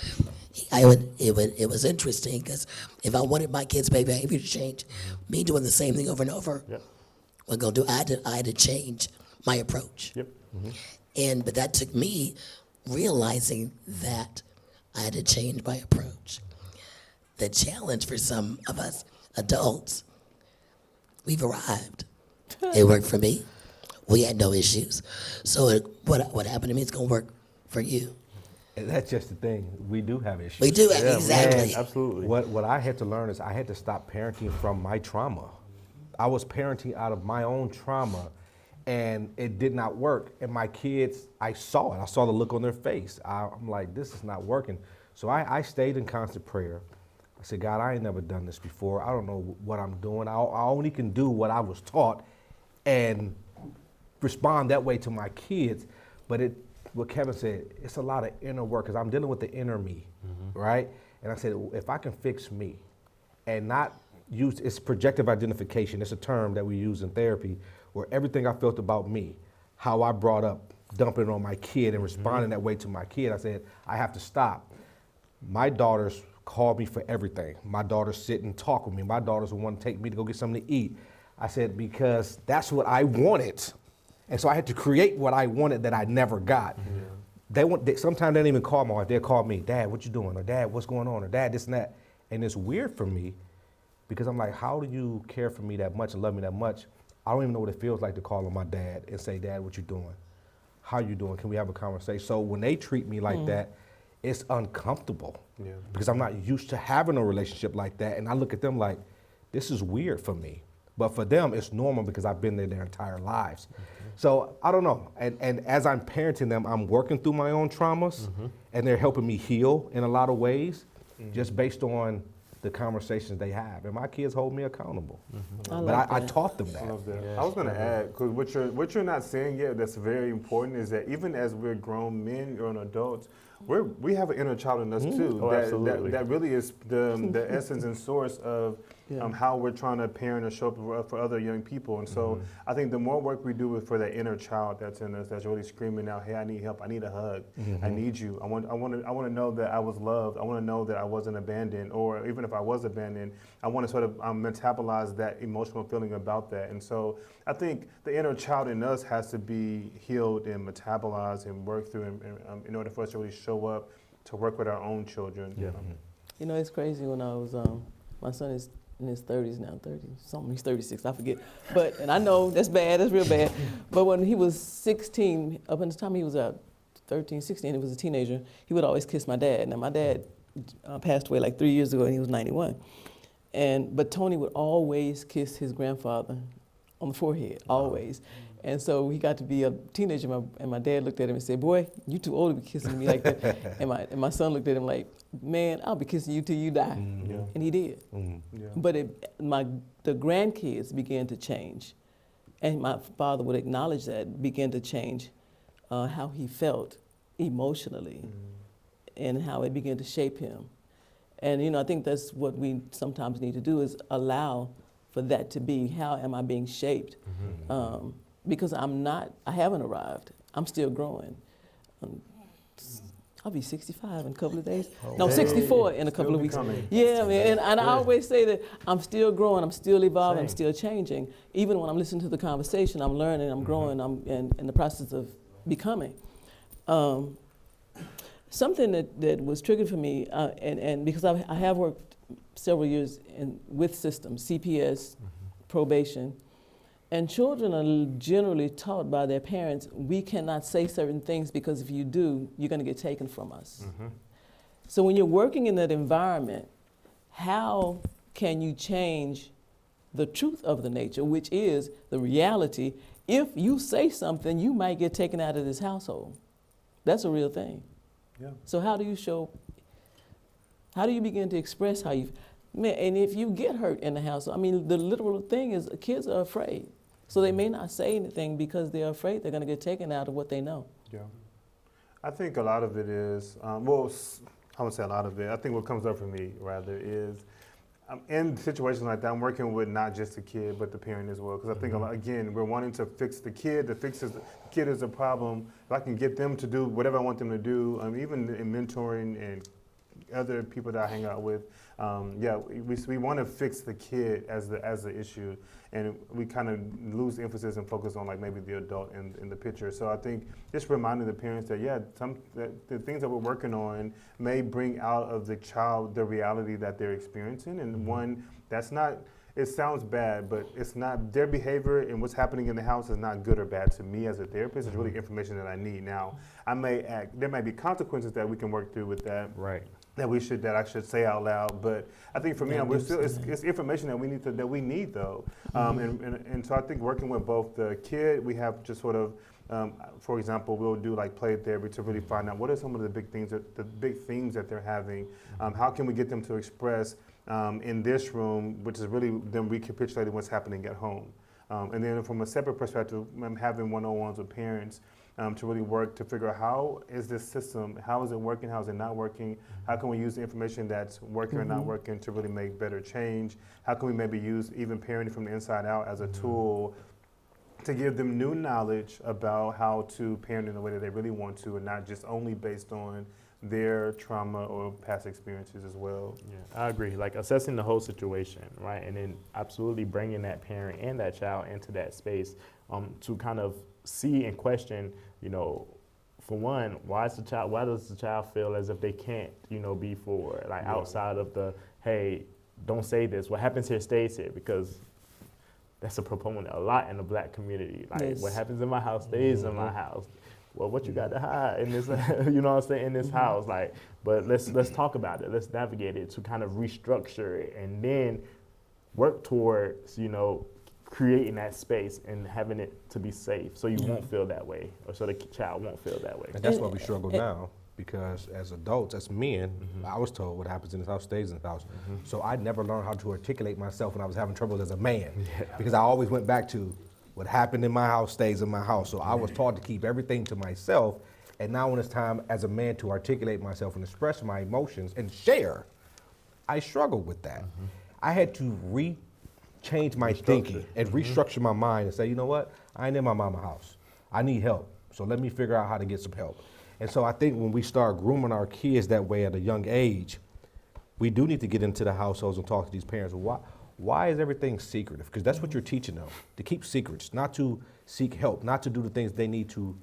it was interesting because if I wanted my kids' behavior to change, me doing the same thing over and over, Yep. was gonna do. I had to change my approach. Yep. But that took me realizing that I had to change my approach. The challenge for some of us adults, we've arrived. It worked for me. We had no issues. So what happened to me is gonna work for you. And that's just the thing. We do have issues. We do have Yeah, exactly. man, absolutely. What I had to learn is I had to stop parenting from my trauma. I was parenting out of my own trauma, and it did not work. And my kids, I saw it. I saw the look on their face. I'm like, this is not working. So I stayed in constant prayer. I said, God, I ain't never done this before. I don't know what I'm doing. I only can do what I was taught and respond that way to my kids. But what Kevin said, it's a lot of inner work because I'm dealing with the inner me, right? And I said, if I can fix me and not use, it's projective identification. It's a term that we use in therapy where everything I felt about me, how I brought up, dumping it on my kid and responding that way to my kid, I said, I have to stop. My daughters call me for everything. My daughters sit and talk with me. My daughters want to take me to go get something to eat. I said, because that's what I wanted. And so I had to create what I wanted that I never got. Sometimes they don't even call my wife. They'll call me, Dad, what you doing? Or Dad, what's going on? Or Dad, this and that. And it's weird for me because I'm like, how do you care for me that much and love me that much? I don't even know what it feels like to call on my dad and say, Dad, what you doing? How you doing? Can we have a conversation? So when they treat me like that, it's uncomfortable because I'm not used to having a relationship like that. And I look at them like, this is weird for me. But for them, it's normal because I've been there their entire lives. So I don't know. And as I'm parenting them, I'm working through my own traumas and they're helping me heal in a lot of ways just based on the conversations they have. And my kids hold me accountable. I taught them that. I love that. I was going to add, because what you're not saying yet that's very important is that even as we're grown men or adults, we have an inner child in us too. Oh, absolutely. That really is the essence and source of how we're trying to parent and show up for other young people. And so I think the more work we do for that inner child that's in us, that's really screaming out, hey, I need help, I need a hug, I need you. I want to know that I was loved. I want to know that I wasn't abandoned, or even if I was abandoned, I want to sort of metabolize that emotional feeling about that. And so I think the inner child in us has to be healed and metabolized and worked through in order for us to really show up to work with our own children. Yeah. You know, it's crazy when I was, my son is in his 30s now, 30 something, he's 36, I forget. And I know that's bad, that's real bad. But when he was 16, up until the time he was 13, 16, he was a teenager, he would always kiss my dad. Now my dad passed away like 3 years ago and he was 91. But Tony would always kiss his grandfather on the forehead, always. And so he got to be a teenager, and my dad looked at him and said, boy, you too old to be kissing me like that. and my son looked at him like, man, I'll be kissing you till you die. And he did. But the grandkids began to change. And my father would acknowledge that, begin to change how he felt emotionally and how it began to shape him. And, I think that's what we sometimes need to do, is allow for that to be. How am I being shaped? Because I haven't arrived. I'm still growing. I'll be 65 in a couple of days. No, 64 in a couple of weeks. Yeah, man. And I always say that I'm still growing, I'm still evolving, I'm still changing. Even when I'm listening to the conversation, I'm learning, I'm growing, I'm in the process of becoming. Something that was triggered for me, and because I have worked several years with systems, CPS, probation, and children are generally taught by their parents, we cannot say certain things because if you do, you're going to get taken from us. So when you're working in that environment, how can you change the truth of the nature, which is the reality? If you say something, you might get taken out of this household. That's a real thing. Yeah. So how do you begin to express how you, man, and if you get hurt in the house, the literal thing is kids are afraid. So they may not say anything because they're afraid they're going to get taken out of what they know. Yeah. I think a lot of it is, I won't say a lot of it. I think what comes up for me, rather, is in situations like that, I'm working with not just the kid, but the parent as well. Because I think, again, we're wanting to fix the kid. The kid is a problem. If I can get them to do whatever I want them to do, even in mentoring and other people that I hang out with, we want to fix the kid as the issue, and we kind of lose emphasis and focus on like maybe the adult in the picture. So I think just reminding the parents that the things that we're working on may bring out of the child the reality that they're experiencing, and one that's not. It sounds bad, but it's not. Their behavior and what's happening in the house is not good or bad to me as a therapist. It's really information that I need. Now, there might be consequences that we can work through with that. Right. That I should say out loud, but I think for me, it's information that we need though, and so I think working with both the kid, we have just sort of, for example, we'll do like play therapy to really find out what are some of the big themes that they're having, how can we get them to express in this room, which is really them recapitulating what's happening at home, and then from a separate perspective, I'm having one-on-ones with parents. To really work to figure out how is this system, how is it working, how is it not working, how can we use the information that's working or not working to really make better change, how can we maybe use even parenting from the inside out as a tool to give them new knowledge about how to parent in the way that they really want to, and not just only based on their trauma or past experiences as well. Yeah, I agree. Like assessing the whole situation, right, and then absolutely bringing that parent and that child into that space to kind of see and question, for one, why does the child feel as if they can't, be forward, like outside of the, hey, don't say this, what happens here stays here, because that's a proponent a lot in the Black community. Like what happens in my house stays in my house. Well, what you got to hide in this, in this house, like, but let's talk about it. Let's navigate it to kind of restructure it and then work towards, creating that space and having it to be safe so you won't feel that way, or so the child won't feel that way. And that's why we struggle now, because as adults, as men, I was told what happens in this house stays in this house. So I never learned how to articulate myself when I was having trouble as a man, because I always went back to what happened in my house stays in my house. So I was taught to keep everything to myself, and now when it's time as a man to articulate myself and express my emotions and share, I struggled with that. I had to change my thinking and restructure my mind and say, you know what, I ain't in my mama's house. I need help. So let me figure out how to get some help. And so I think when we start grooming our kids that way at a young age, we do need to get into the households and talk to these parents. Why is everything secretive? Because that's what you're teaching them, to keep secrets, not to seek help, not to do the things they need to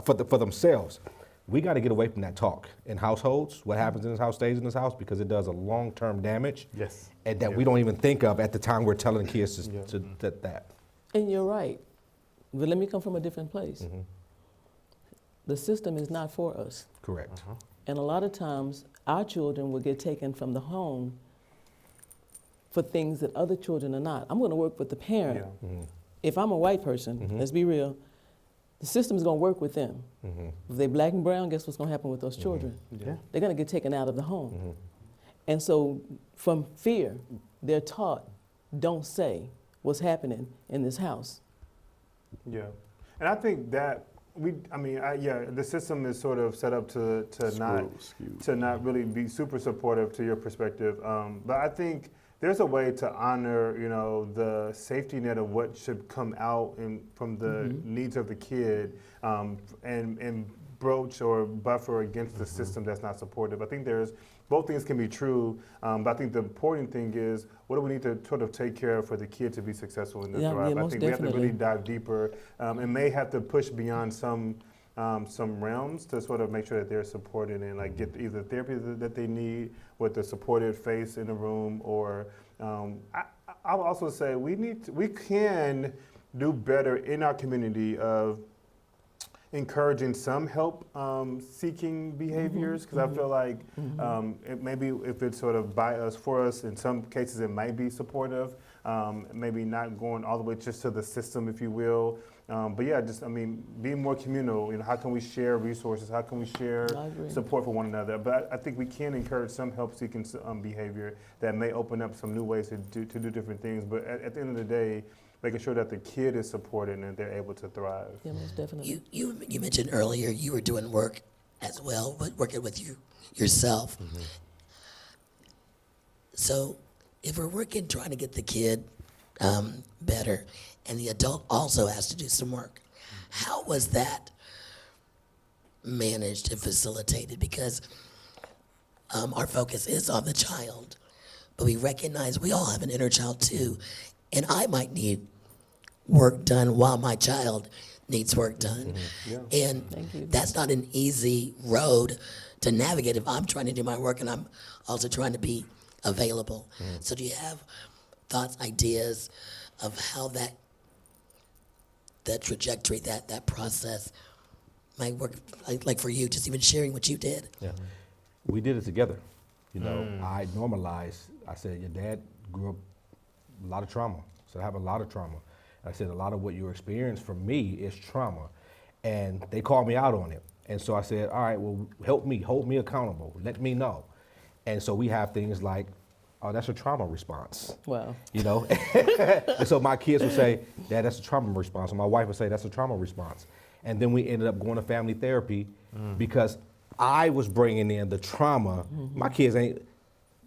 for themselves. We got to get away from that talk in households. What happens in this house stays in this house, because it does a long-term damage. Yes. And that we don't even think of at the time we're telling kids to that. And you're right. But let me come from a different place. The system is not for us. Correct. And a lot of times, our children will get taken from the home for things that other children are not. I'm going to work with the parent. If I'm a white person, let's be real, the system's going to work with them. If they're Black and brown, guess what's going to happen with those children? They're going to get taken out of the home. And so from fear, they're taught, don't say what's happening in this house. Yeah, and I think that the system is sort of set up to not really be super supportive to your perspective. But I think there's a way to honor, the safety net of what should come out from the needs of the kid, and broach or buffer against the system that's not supportive. I think both things can be true, but I think the important thing is, what do we need to sort of take care of for the kid to be successful in this drive? I think we have to really dive deeper, and may have to push beyond some realms to sort of make sure that they're supported and like get either therapy that they need with the supported face in the room, or I would also say we can do better in our community of encouraging some help seeking behaviors, because I feel like maybe if it's sort of by us, for us, in some cases it might be supportive, maybe not going all the way just to the system, if you will. But yeah, being more communal, how can we share resources? How can we share support for one another? But I think we can encourage some help seeking behavior that may open up some new ways to do different things. But at the end of the day, making sure that the kid is supported and they're able to thrive. Yeah, most definitely. You mentioned earlier you were doing work as well, but working with yourself. So if we're working trying to get the kid better, and the adult also has to do some work, how was that managed and facilitated? Because our focus is on the child, but we recognize we all have an inner child too, and I might need work done while my child needs work done. And that's not an easy road to navigate if I'm trying to do my work and I'm also trying to be available. So do you have thoughts, ideas of how that trajectory, that process might work, like for you, just even sharing what you did? Yeah, we did it together. I normalized, I said, your dad grew up a lot of trauma. So I have a lot of trauma. I said, a lot of what you experience from me is trauma. And they called me out on it. And so I said, all right, well, help me, hold me accountable, let me know. And so we have things like, oh, that's a trauma response. Wow. And so my kids would say, Dad, that's a trauma response. And my wife would say, that's a trauma response. And then we ended up going to family therapy because I was bringing in the trauma. My kids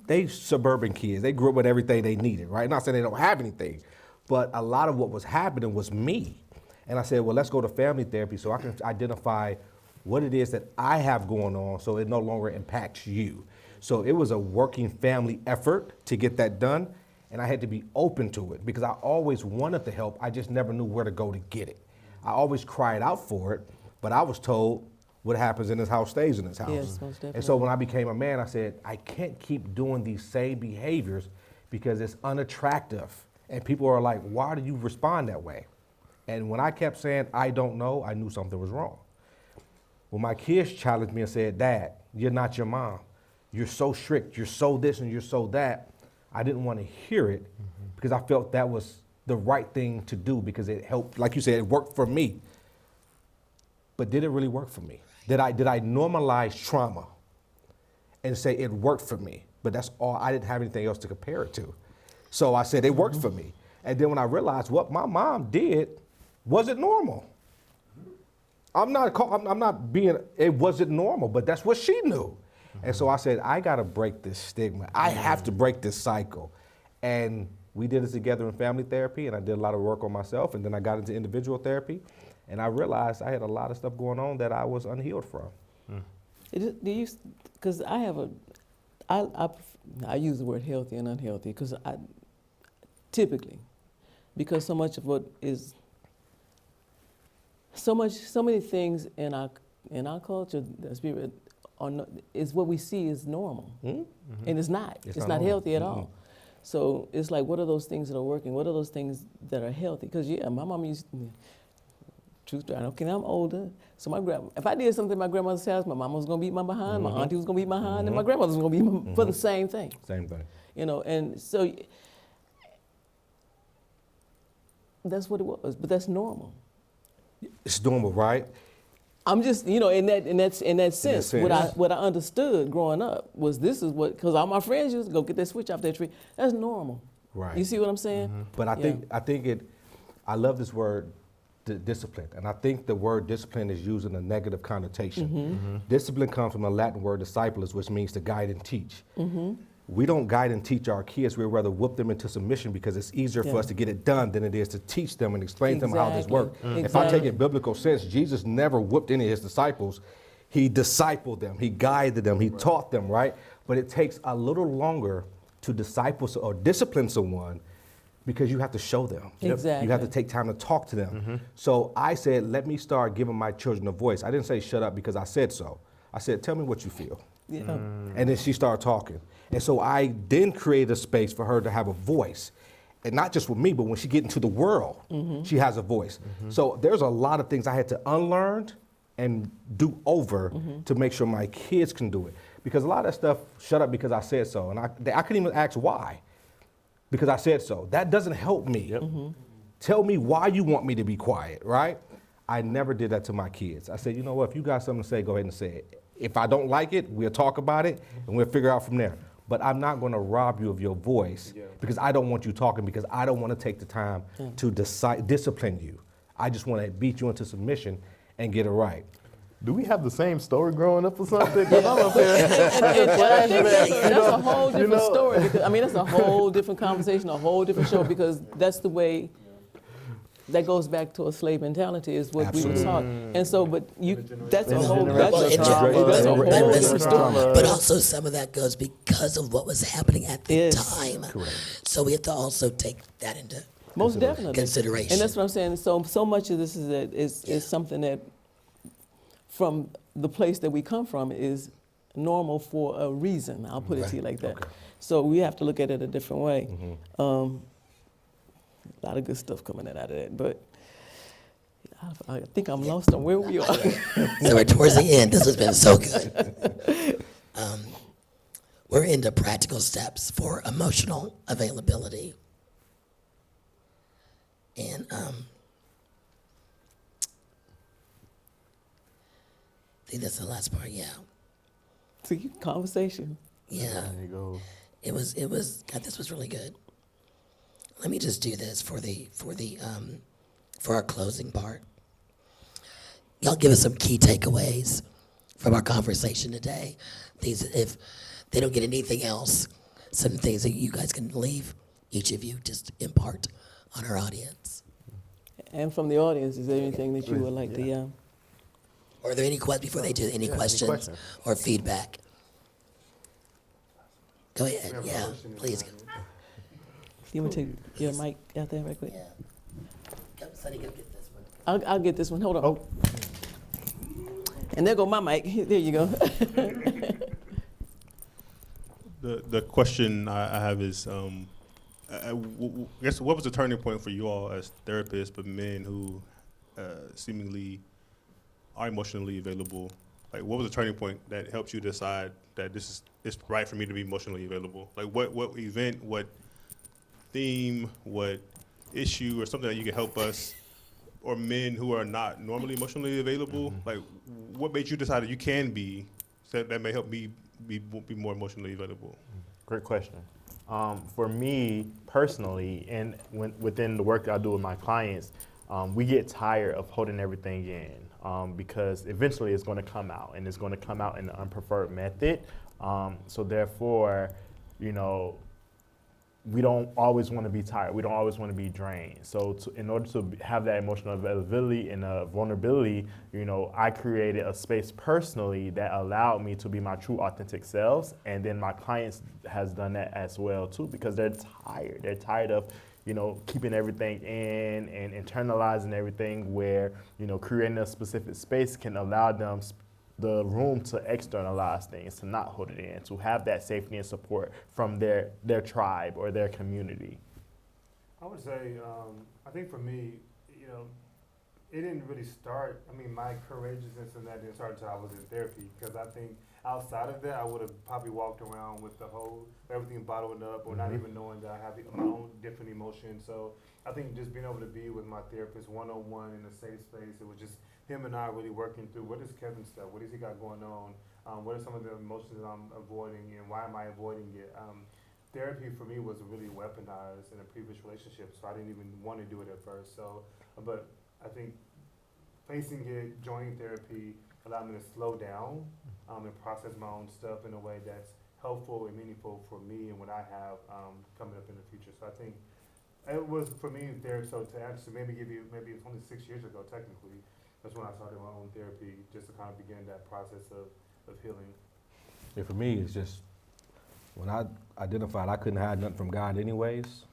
they suburban kids. They grew up with everything they needed, right? Not saying they don't have anything, but a lot of what was happening was me. And I said, well, let's go to family therapy so I can identify what it is that I have going on so it no longer impacts you. So it was a working family effort to get that done, and I had to be open to it because I always wanted the help. I just never knew where to go to get it. I always cried out for it, but I was told what happens in this house stays in this house. Yes, most definitely. And so when I became a man, I said, I can't keep doing these same behaviors because it's unattractive. And people are like, why do you respond that way? And when I kept saying, I don't know, I knew something was wrong. When my kids challenged me and said, Dad, you're not your mom. You're so strict, you're so this and you're so that, I didn't want to hear it because I felt that was the right thing to do because it helped, like you said, it worked for me. But did it really work for me? Did I normalize trauma and say it worked for me? But that's all, I didn't have anything else to compare it to. So I said it worked for me. And then when I realized what my mom did wasn't normal. It wasn't normal, but that's what she knew. And so I said, I gotta break this stigma. I have to break this cycle. And we did it together in family therapy, and I did a lot of work on myself, and then I got into individual therapy, and I realized I had a lot of stuff going on that I was unhealed from. Because I use the word healthy and unhealthy because because so much of what is, so many things in our culture, the spirit, is what we see is normal, and it's not. It's not healthy at all. So it's like, what are those things that are working? What are those things that are healthy? Because my mom used, truth story. Okay, now I'm older, so if I did something in my grandmother's house, my mama was gonna beat my behind, my auntie was gonna beat my behind, and my grandmother was gonna beat my for the same thing. Same thing. And so that's what it was. But that's normal. It's normal, right? I'm just, in that sense, what I understood growing up was because all my friends used to go get that switch off that tree. That's normal. Right. You see what I'm saying? But I think I love this word, discipline. And I think the word discipline is used in a negative connotation. Discipline comes from a Latin word disciplus, which means to guide and teach. We don't guide and teach our kids. We'd rather whoop them into submission because it's easier for us to get it done than it is to teach them and explain to them how this works. If I take it biblical sense, Jesus never whooped any of his disciples. He discipled them. He guided them. He taught them, right? But it takes a little longer to disciple or discipline someone because you have to show them. Exactly. You have to take time to talk to them. So I said, let me start giving my children a voice. I didn't say shut up because I said so. I said, tell me what you feel. Yeah. And then she started talking. And so I then created a space for her to have a voice. And not just with me, but when she get into the world, she has a voice. So there's a lot of things I had to unlearn and do over to make sure my kids can do it. Because a lot of that stuff, shut up because I said so. And I couldn't even ask why. Because I said so. That doesn't help me. Tell me why you want me to be quiet, right? I never did that to my kids. I said, you know what, if you got something to say, go ahead and say it. If I don't like it, we'll talk about it and we'll figure out from there. But I'm not going to rob you of your voice because I don't want you talking, because I don't want to take the time to discipline you. I just want to beat you into submission and get it right. Do we have the same story growing up or something? 'Cause I'm up here. And I think that's a whole different story. Because, I mean, that's a whole different conversation, a whole different show, because that's the way, that goes back to a slave mentality is what we were taught. And so, but that's a whole, that's a whole different story. But also some of that goes because of what was happening at the time. So we have to also take that into most definitely consideration. And that's what I'm saying. So much of this is something that, from the place that we come from, is normal for a reason. I'll put it to you like that. So we have to look at it a different way. A lot of good stuff coming out of that, but I think I'm lost on where we are. So we're towards the end. This has been so good. We're into practical steps for emotional availability. And I think that's the last part, See, conversation. Yeah. There you go. It was, God, this was really good. Let me just do this for our closing part. Y'all give us some key takeaways from our conversation today. These, if they don't get anything else, some things that you guys can leave, each of you just impart on our audience. And from the audience, is there anything that you would like to? Or are there any questions before they do? Any questions or feedback? Go ahead. Yeah, please. You want to take your mic out there right quick? Yeah. Come, Sonny, go get this one. I'll get this one. Hold on. And there go my mic. There you go. The question I have is, I guess what was the turning point for you all as therapists, but men who seemingly are emotionally available? Like, what was the turning point that helped you decide that it's right for me to be emotionally available? Like, what event, what theme, what issue, or something that you can help us, or men who are not normally emotionally available? Like, what made you decide that you can be, so that may help me be more emotionally available? Great question. For me personally, and within the work I do with my clients, we get tired of holding everything in because eventually it's going to come out, and it's going to come out in an unpreferred method. So therefore, we don't always want to be tired. We don't always want to be drained. So in order to have that emotional availability and vulnerability, I created a space personally that allowed me to be my true authentic selves. And then my clients has done that as well too, because they're tired. They're tired of, keeping everything in and internalizing everything, where, creating a specific space can allow them the room to externalize things, to not hold it in, to have that safety and support from their tribe or their community. I would say, I think for me, it didn't really start. I mean, my courageousness in that didn't start until I was in therapy, because I think outside of that, I would have probably walked around with everything bottled up, or not even knowing that I have my own different emotions. So I think just being able to be with my therapist one-on-one in a safe space, it was just him and I really working through, what is Kevin's stuff? What has he got going on? What are some of the emotions that I'm avoiding, and why am I avoiding it? Therapy for me was really weaponized in a previous relationship, so I didn't even want to do it at first. So, but I think facing it, joining therapy, allowed me to slow down and process my own stuff in a way that's helpful and meaningful for me and what I have coming up in the future. So I think it was for me there. So to actually maybe it's only 6 years ago technically. That's when I started my own therapy, just to kind of begin that process of healing. Yeah, for me, it's just when I identified I couldn't hide nothing from God anyways,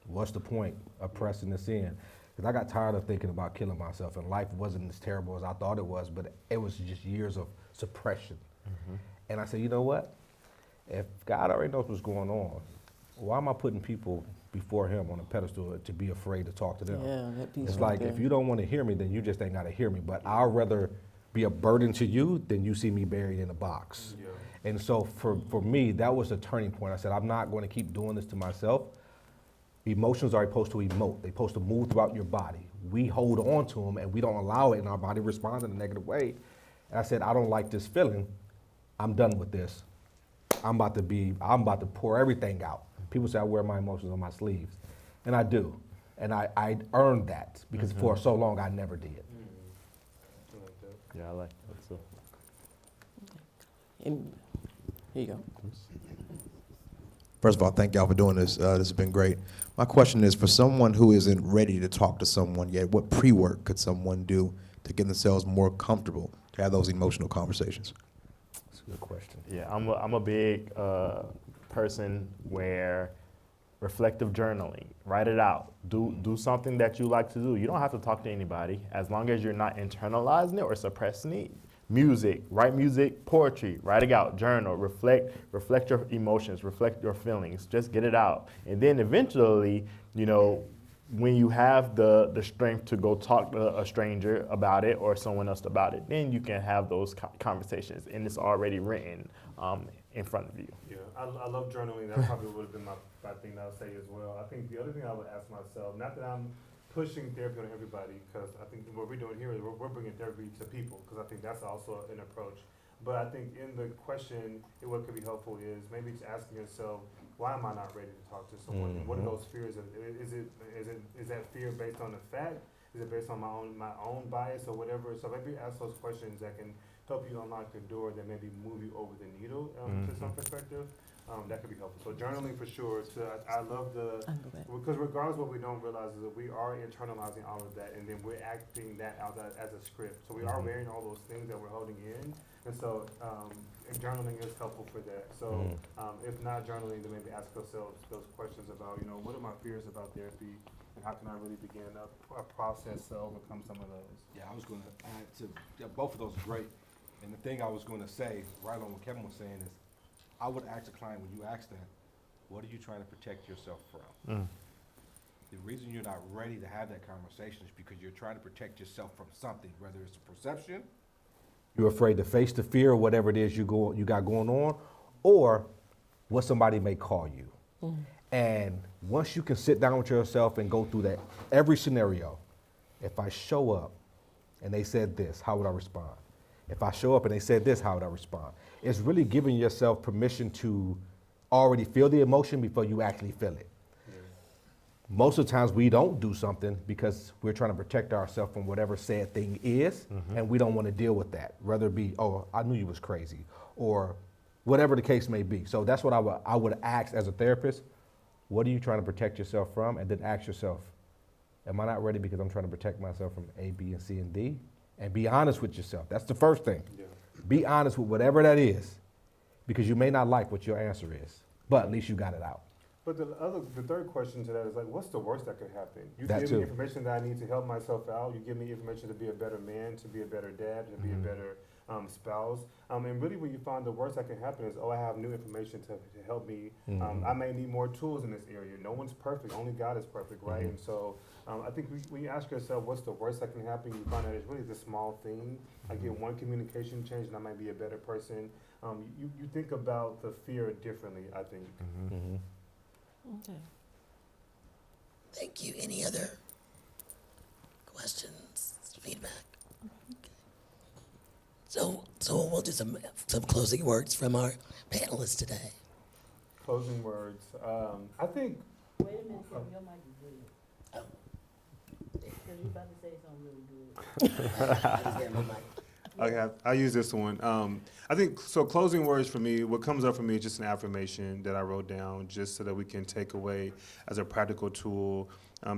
what's the point of pressing this in? Because I got tired of thinking about killing myself, and life wasn't as terrible as I thought it was, but it was just years of suppression. And I said, you know what? If God already knows what's going on, why am I putting people before him on a pedestal to be afraid to talk to them? Yeah, that piece It's right like, there. if you don't want to hear me, then you just ain't got to hear me. But I'd rather be a burden to you than you see me buried in a box. Yeah. And so for me, that was a turning point. I said, I'm not going to keep doing this to myself. Emotions are supposed to emote. They're supposed to move throughout your body. We hold on to them and we don't allow it, and our body responds in a negative way. And I said, I don't like this feeling. I'm done with this. I'm about to pour everything out. People say I wear my emotions on my sleeves, and I do. And I earned that because for so long I never did. I like that. Yeah, I like that. So. And here you go. First of all, thank y'all for doing this. This has been great. My question is, for someone who isn't ready to talk to someone yet, what pre-work could someone do to get themselves more comfortable to have those emotional conversations? That's a good question. Yeah, I'm a big person where reflective journaling, write it out. Do something that you like to do. You don't have to talk to anybody as long as you're not internalizing it or suppressing it. Write music, poetry, write it out, journal, reflect your emotions, reflect your feelings, just get it out. And then eventually, when you have the strength to go talk to a stranger about it or someone else about it, then you can have those conversations, and it's already written in front of you. Yeah, I love journaling. That probably would have been my thing that I would say as well. I think the other thing I would ask myself, not that I'm pushing therapy on everybody, because I think what we're doing here is we're bringing therapy to people, because I think that's also an approach. But I think in the question, what could be helpful is maybe just asking yourself, why am I not ready to talk to someone? And what are those fears? Is that fear based on the fact? Is it based on my own bias or whatever? So maybe ask those questions that can help you unlock the door that maybe move you over the needle to some perspective. That could be helpful. So journaling for sure. So I love because regardless what we don't realize is that we are internalizing all of that, and then we're acting that out as a script. So we are wearing all those things that we're holding in, and so journaling is helpful for that. So if not journaling, then maybe ask ourselves those questions about, what are my fears about therapy, and how can I really begin a process to overcome some of those. Yeah, I was going to add to both of those are great. And the thing I was going to say, right on what Kevin was saying, is I would ask the client, when you ask that, what are you trying to protect yourself from? The reason you're not ready to have that conversation is because you're trying to protect yourself from something, whether it's a perception, you're afraid to face the fear or whatever it is you got going on, or what somebody may call you. And once you can sit down with yourself and go through that, every scenario, if I show up and they said this, how would I respond? If I show up and they said this, how would I respond? It's really giving yourself permission to already feel the emotion before you actually feel it. Most of the times we don't do something because we're trying to protect ourselves from whatever said thing is, and we don't want to deal with that. Whether it be, oh, I knew you was crazy, or whatever the case may be. So that's what I would ask as a therapist. What are you trying to protect yourself from? And then ask yourself, am I not ready because I'm trying to protect myself from A, B, and C, and D? And be honest with yourself. That's the first thing. Yeah. Be honest with whatever that is, because you may not like what your answer is, but at least you got it out. But the third question to that is like, what's the worst that could happen? You That give too. me information that I need to help myself out. You give me information to be a better man, to be a better dad, to be a better spouse. And really when you find the worst that can happen is, I have new information to help me. I may need more tools in this area. No one's perfect. Only God is perfect, right? And so I think when you ask yourself what's the worst that can happen, you find out it's really the small thing. I get one communication change and I might be a better person. You think about the fear differently, I think. Okay. Thank you. Any other questions, feedback? Okay. So we'll do some closing words from our panelists today. Closing words. I think. Wait a minute, Kevin, your mic is dead. Oh. you about to say something really good. I just gave my mic. Okay, I'll use this one. I think, so closing words for me, what comes up for me is just an affirmation that I wrote down just so that we can take away as a practical tool.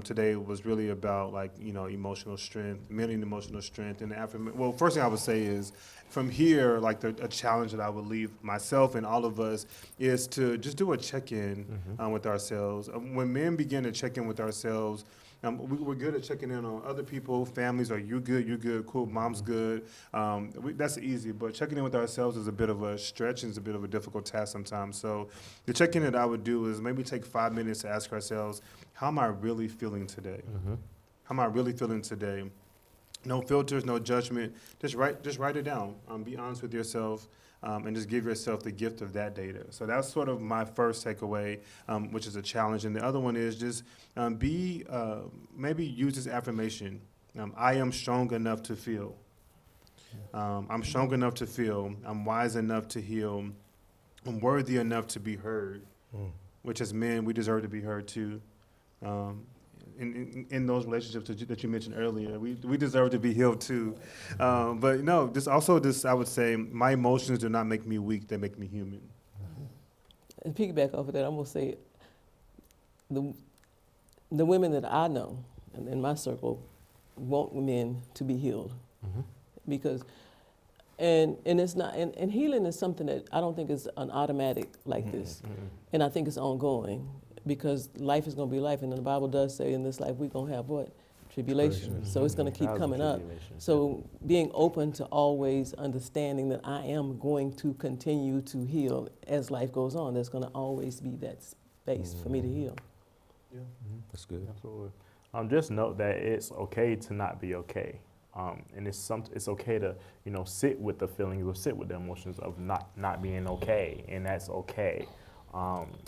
Today was really about, like, you know, emotional strength, mental and emotional strength. And the well, first thing I would say is from here, like a challenge that I would leave myself and all of us is to just do a check-in with ourselves. When men begin to check in with ourselves, we're good at checking in on other people, families. Are you good? You good? Cool. Mom's good. That's easy, but checking in with ourselves is a bit of a stretch and it's a bit of a difficult task sometimes. So the check-in that I would do is maybe take 5 minutes to ask ourselves, how am I really feeling today? How am I really feeling today? No filters, no judgment. Just write it down. Be honest with yourself. And just give yourself the gift of that data. So that's sort of my first takeaway, which is a challenge. And the other one is just maybe use this affirmation. I am strong enough to feel. I'm strong enough to feel. I'm wise enough to heal. I'm worthy enough to be heard, which as men, we deserve to be heard too. In those relationships that you mentioned earlier, we deserve to be healed too. But no, I would say my emotions do not make me weak; they make me human. And piggyback off of that, I'm gonna say the women that I know and in my circle want men to be healed because and it's not and healing is something that I don't think is an automatic like this, and I think it's ongoing. Because life is going to be life, and the Bible does say in this life we're going to have what? Tribulation. So it's going to keep coming up. So being open to always understanding that I am going to continue to heal as life goes on. There's going to always be that space for me to heal. Yeah, that's good. Absolutely. Just note that it's okay to not be okay. And it's okay to, you know, sit with the feelings or sit with the emotions of not being okay, and that's okay.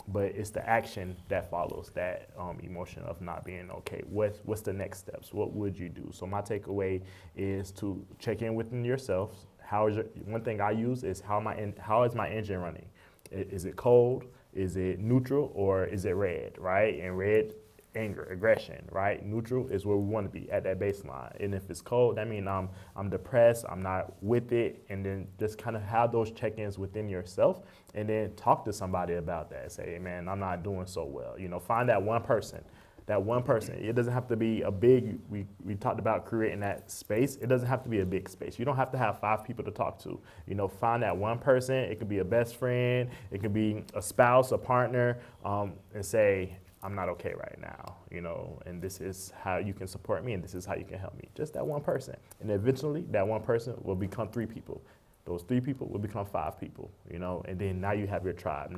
But it's the action that follows that emotion of not being okay. What's the next steps? What would you do? So my takeaway is to check in within yourself. One thing I use is how is my engine running? Is it cold? Is it neutral? Or is it red? Right? And red, anger, aggression. Right? Neutral is where we want to be at that baseline. And if it's cold, that means I'm depressed. I'm not with it. And then just kind of have those check-ins within yourself. And then talk to somebody about that. Say, hey, man, I'm not doing so well. You know, find that one person. That one person. It doesn't have to be a big, we talked about creating that space. It doesn't have to be a big space. You don't have to have 5 people to talk to. You know, find that one person. It could be a best friend. It could be a spouse, a partner, and say, I'm not okay right now, you know, and this is how you can support me and this is how you can help me. Just that one person. And eventually that one person will become 3 people. Those 3 people will become 5 people, you know, and then now you have your tribe.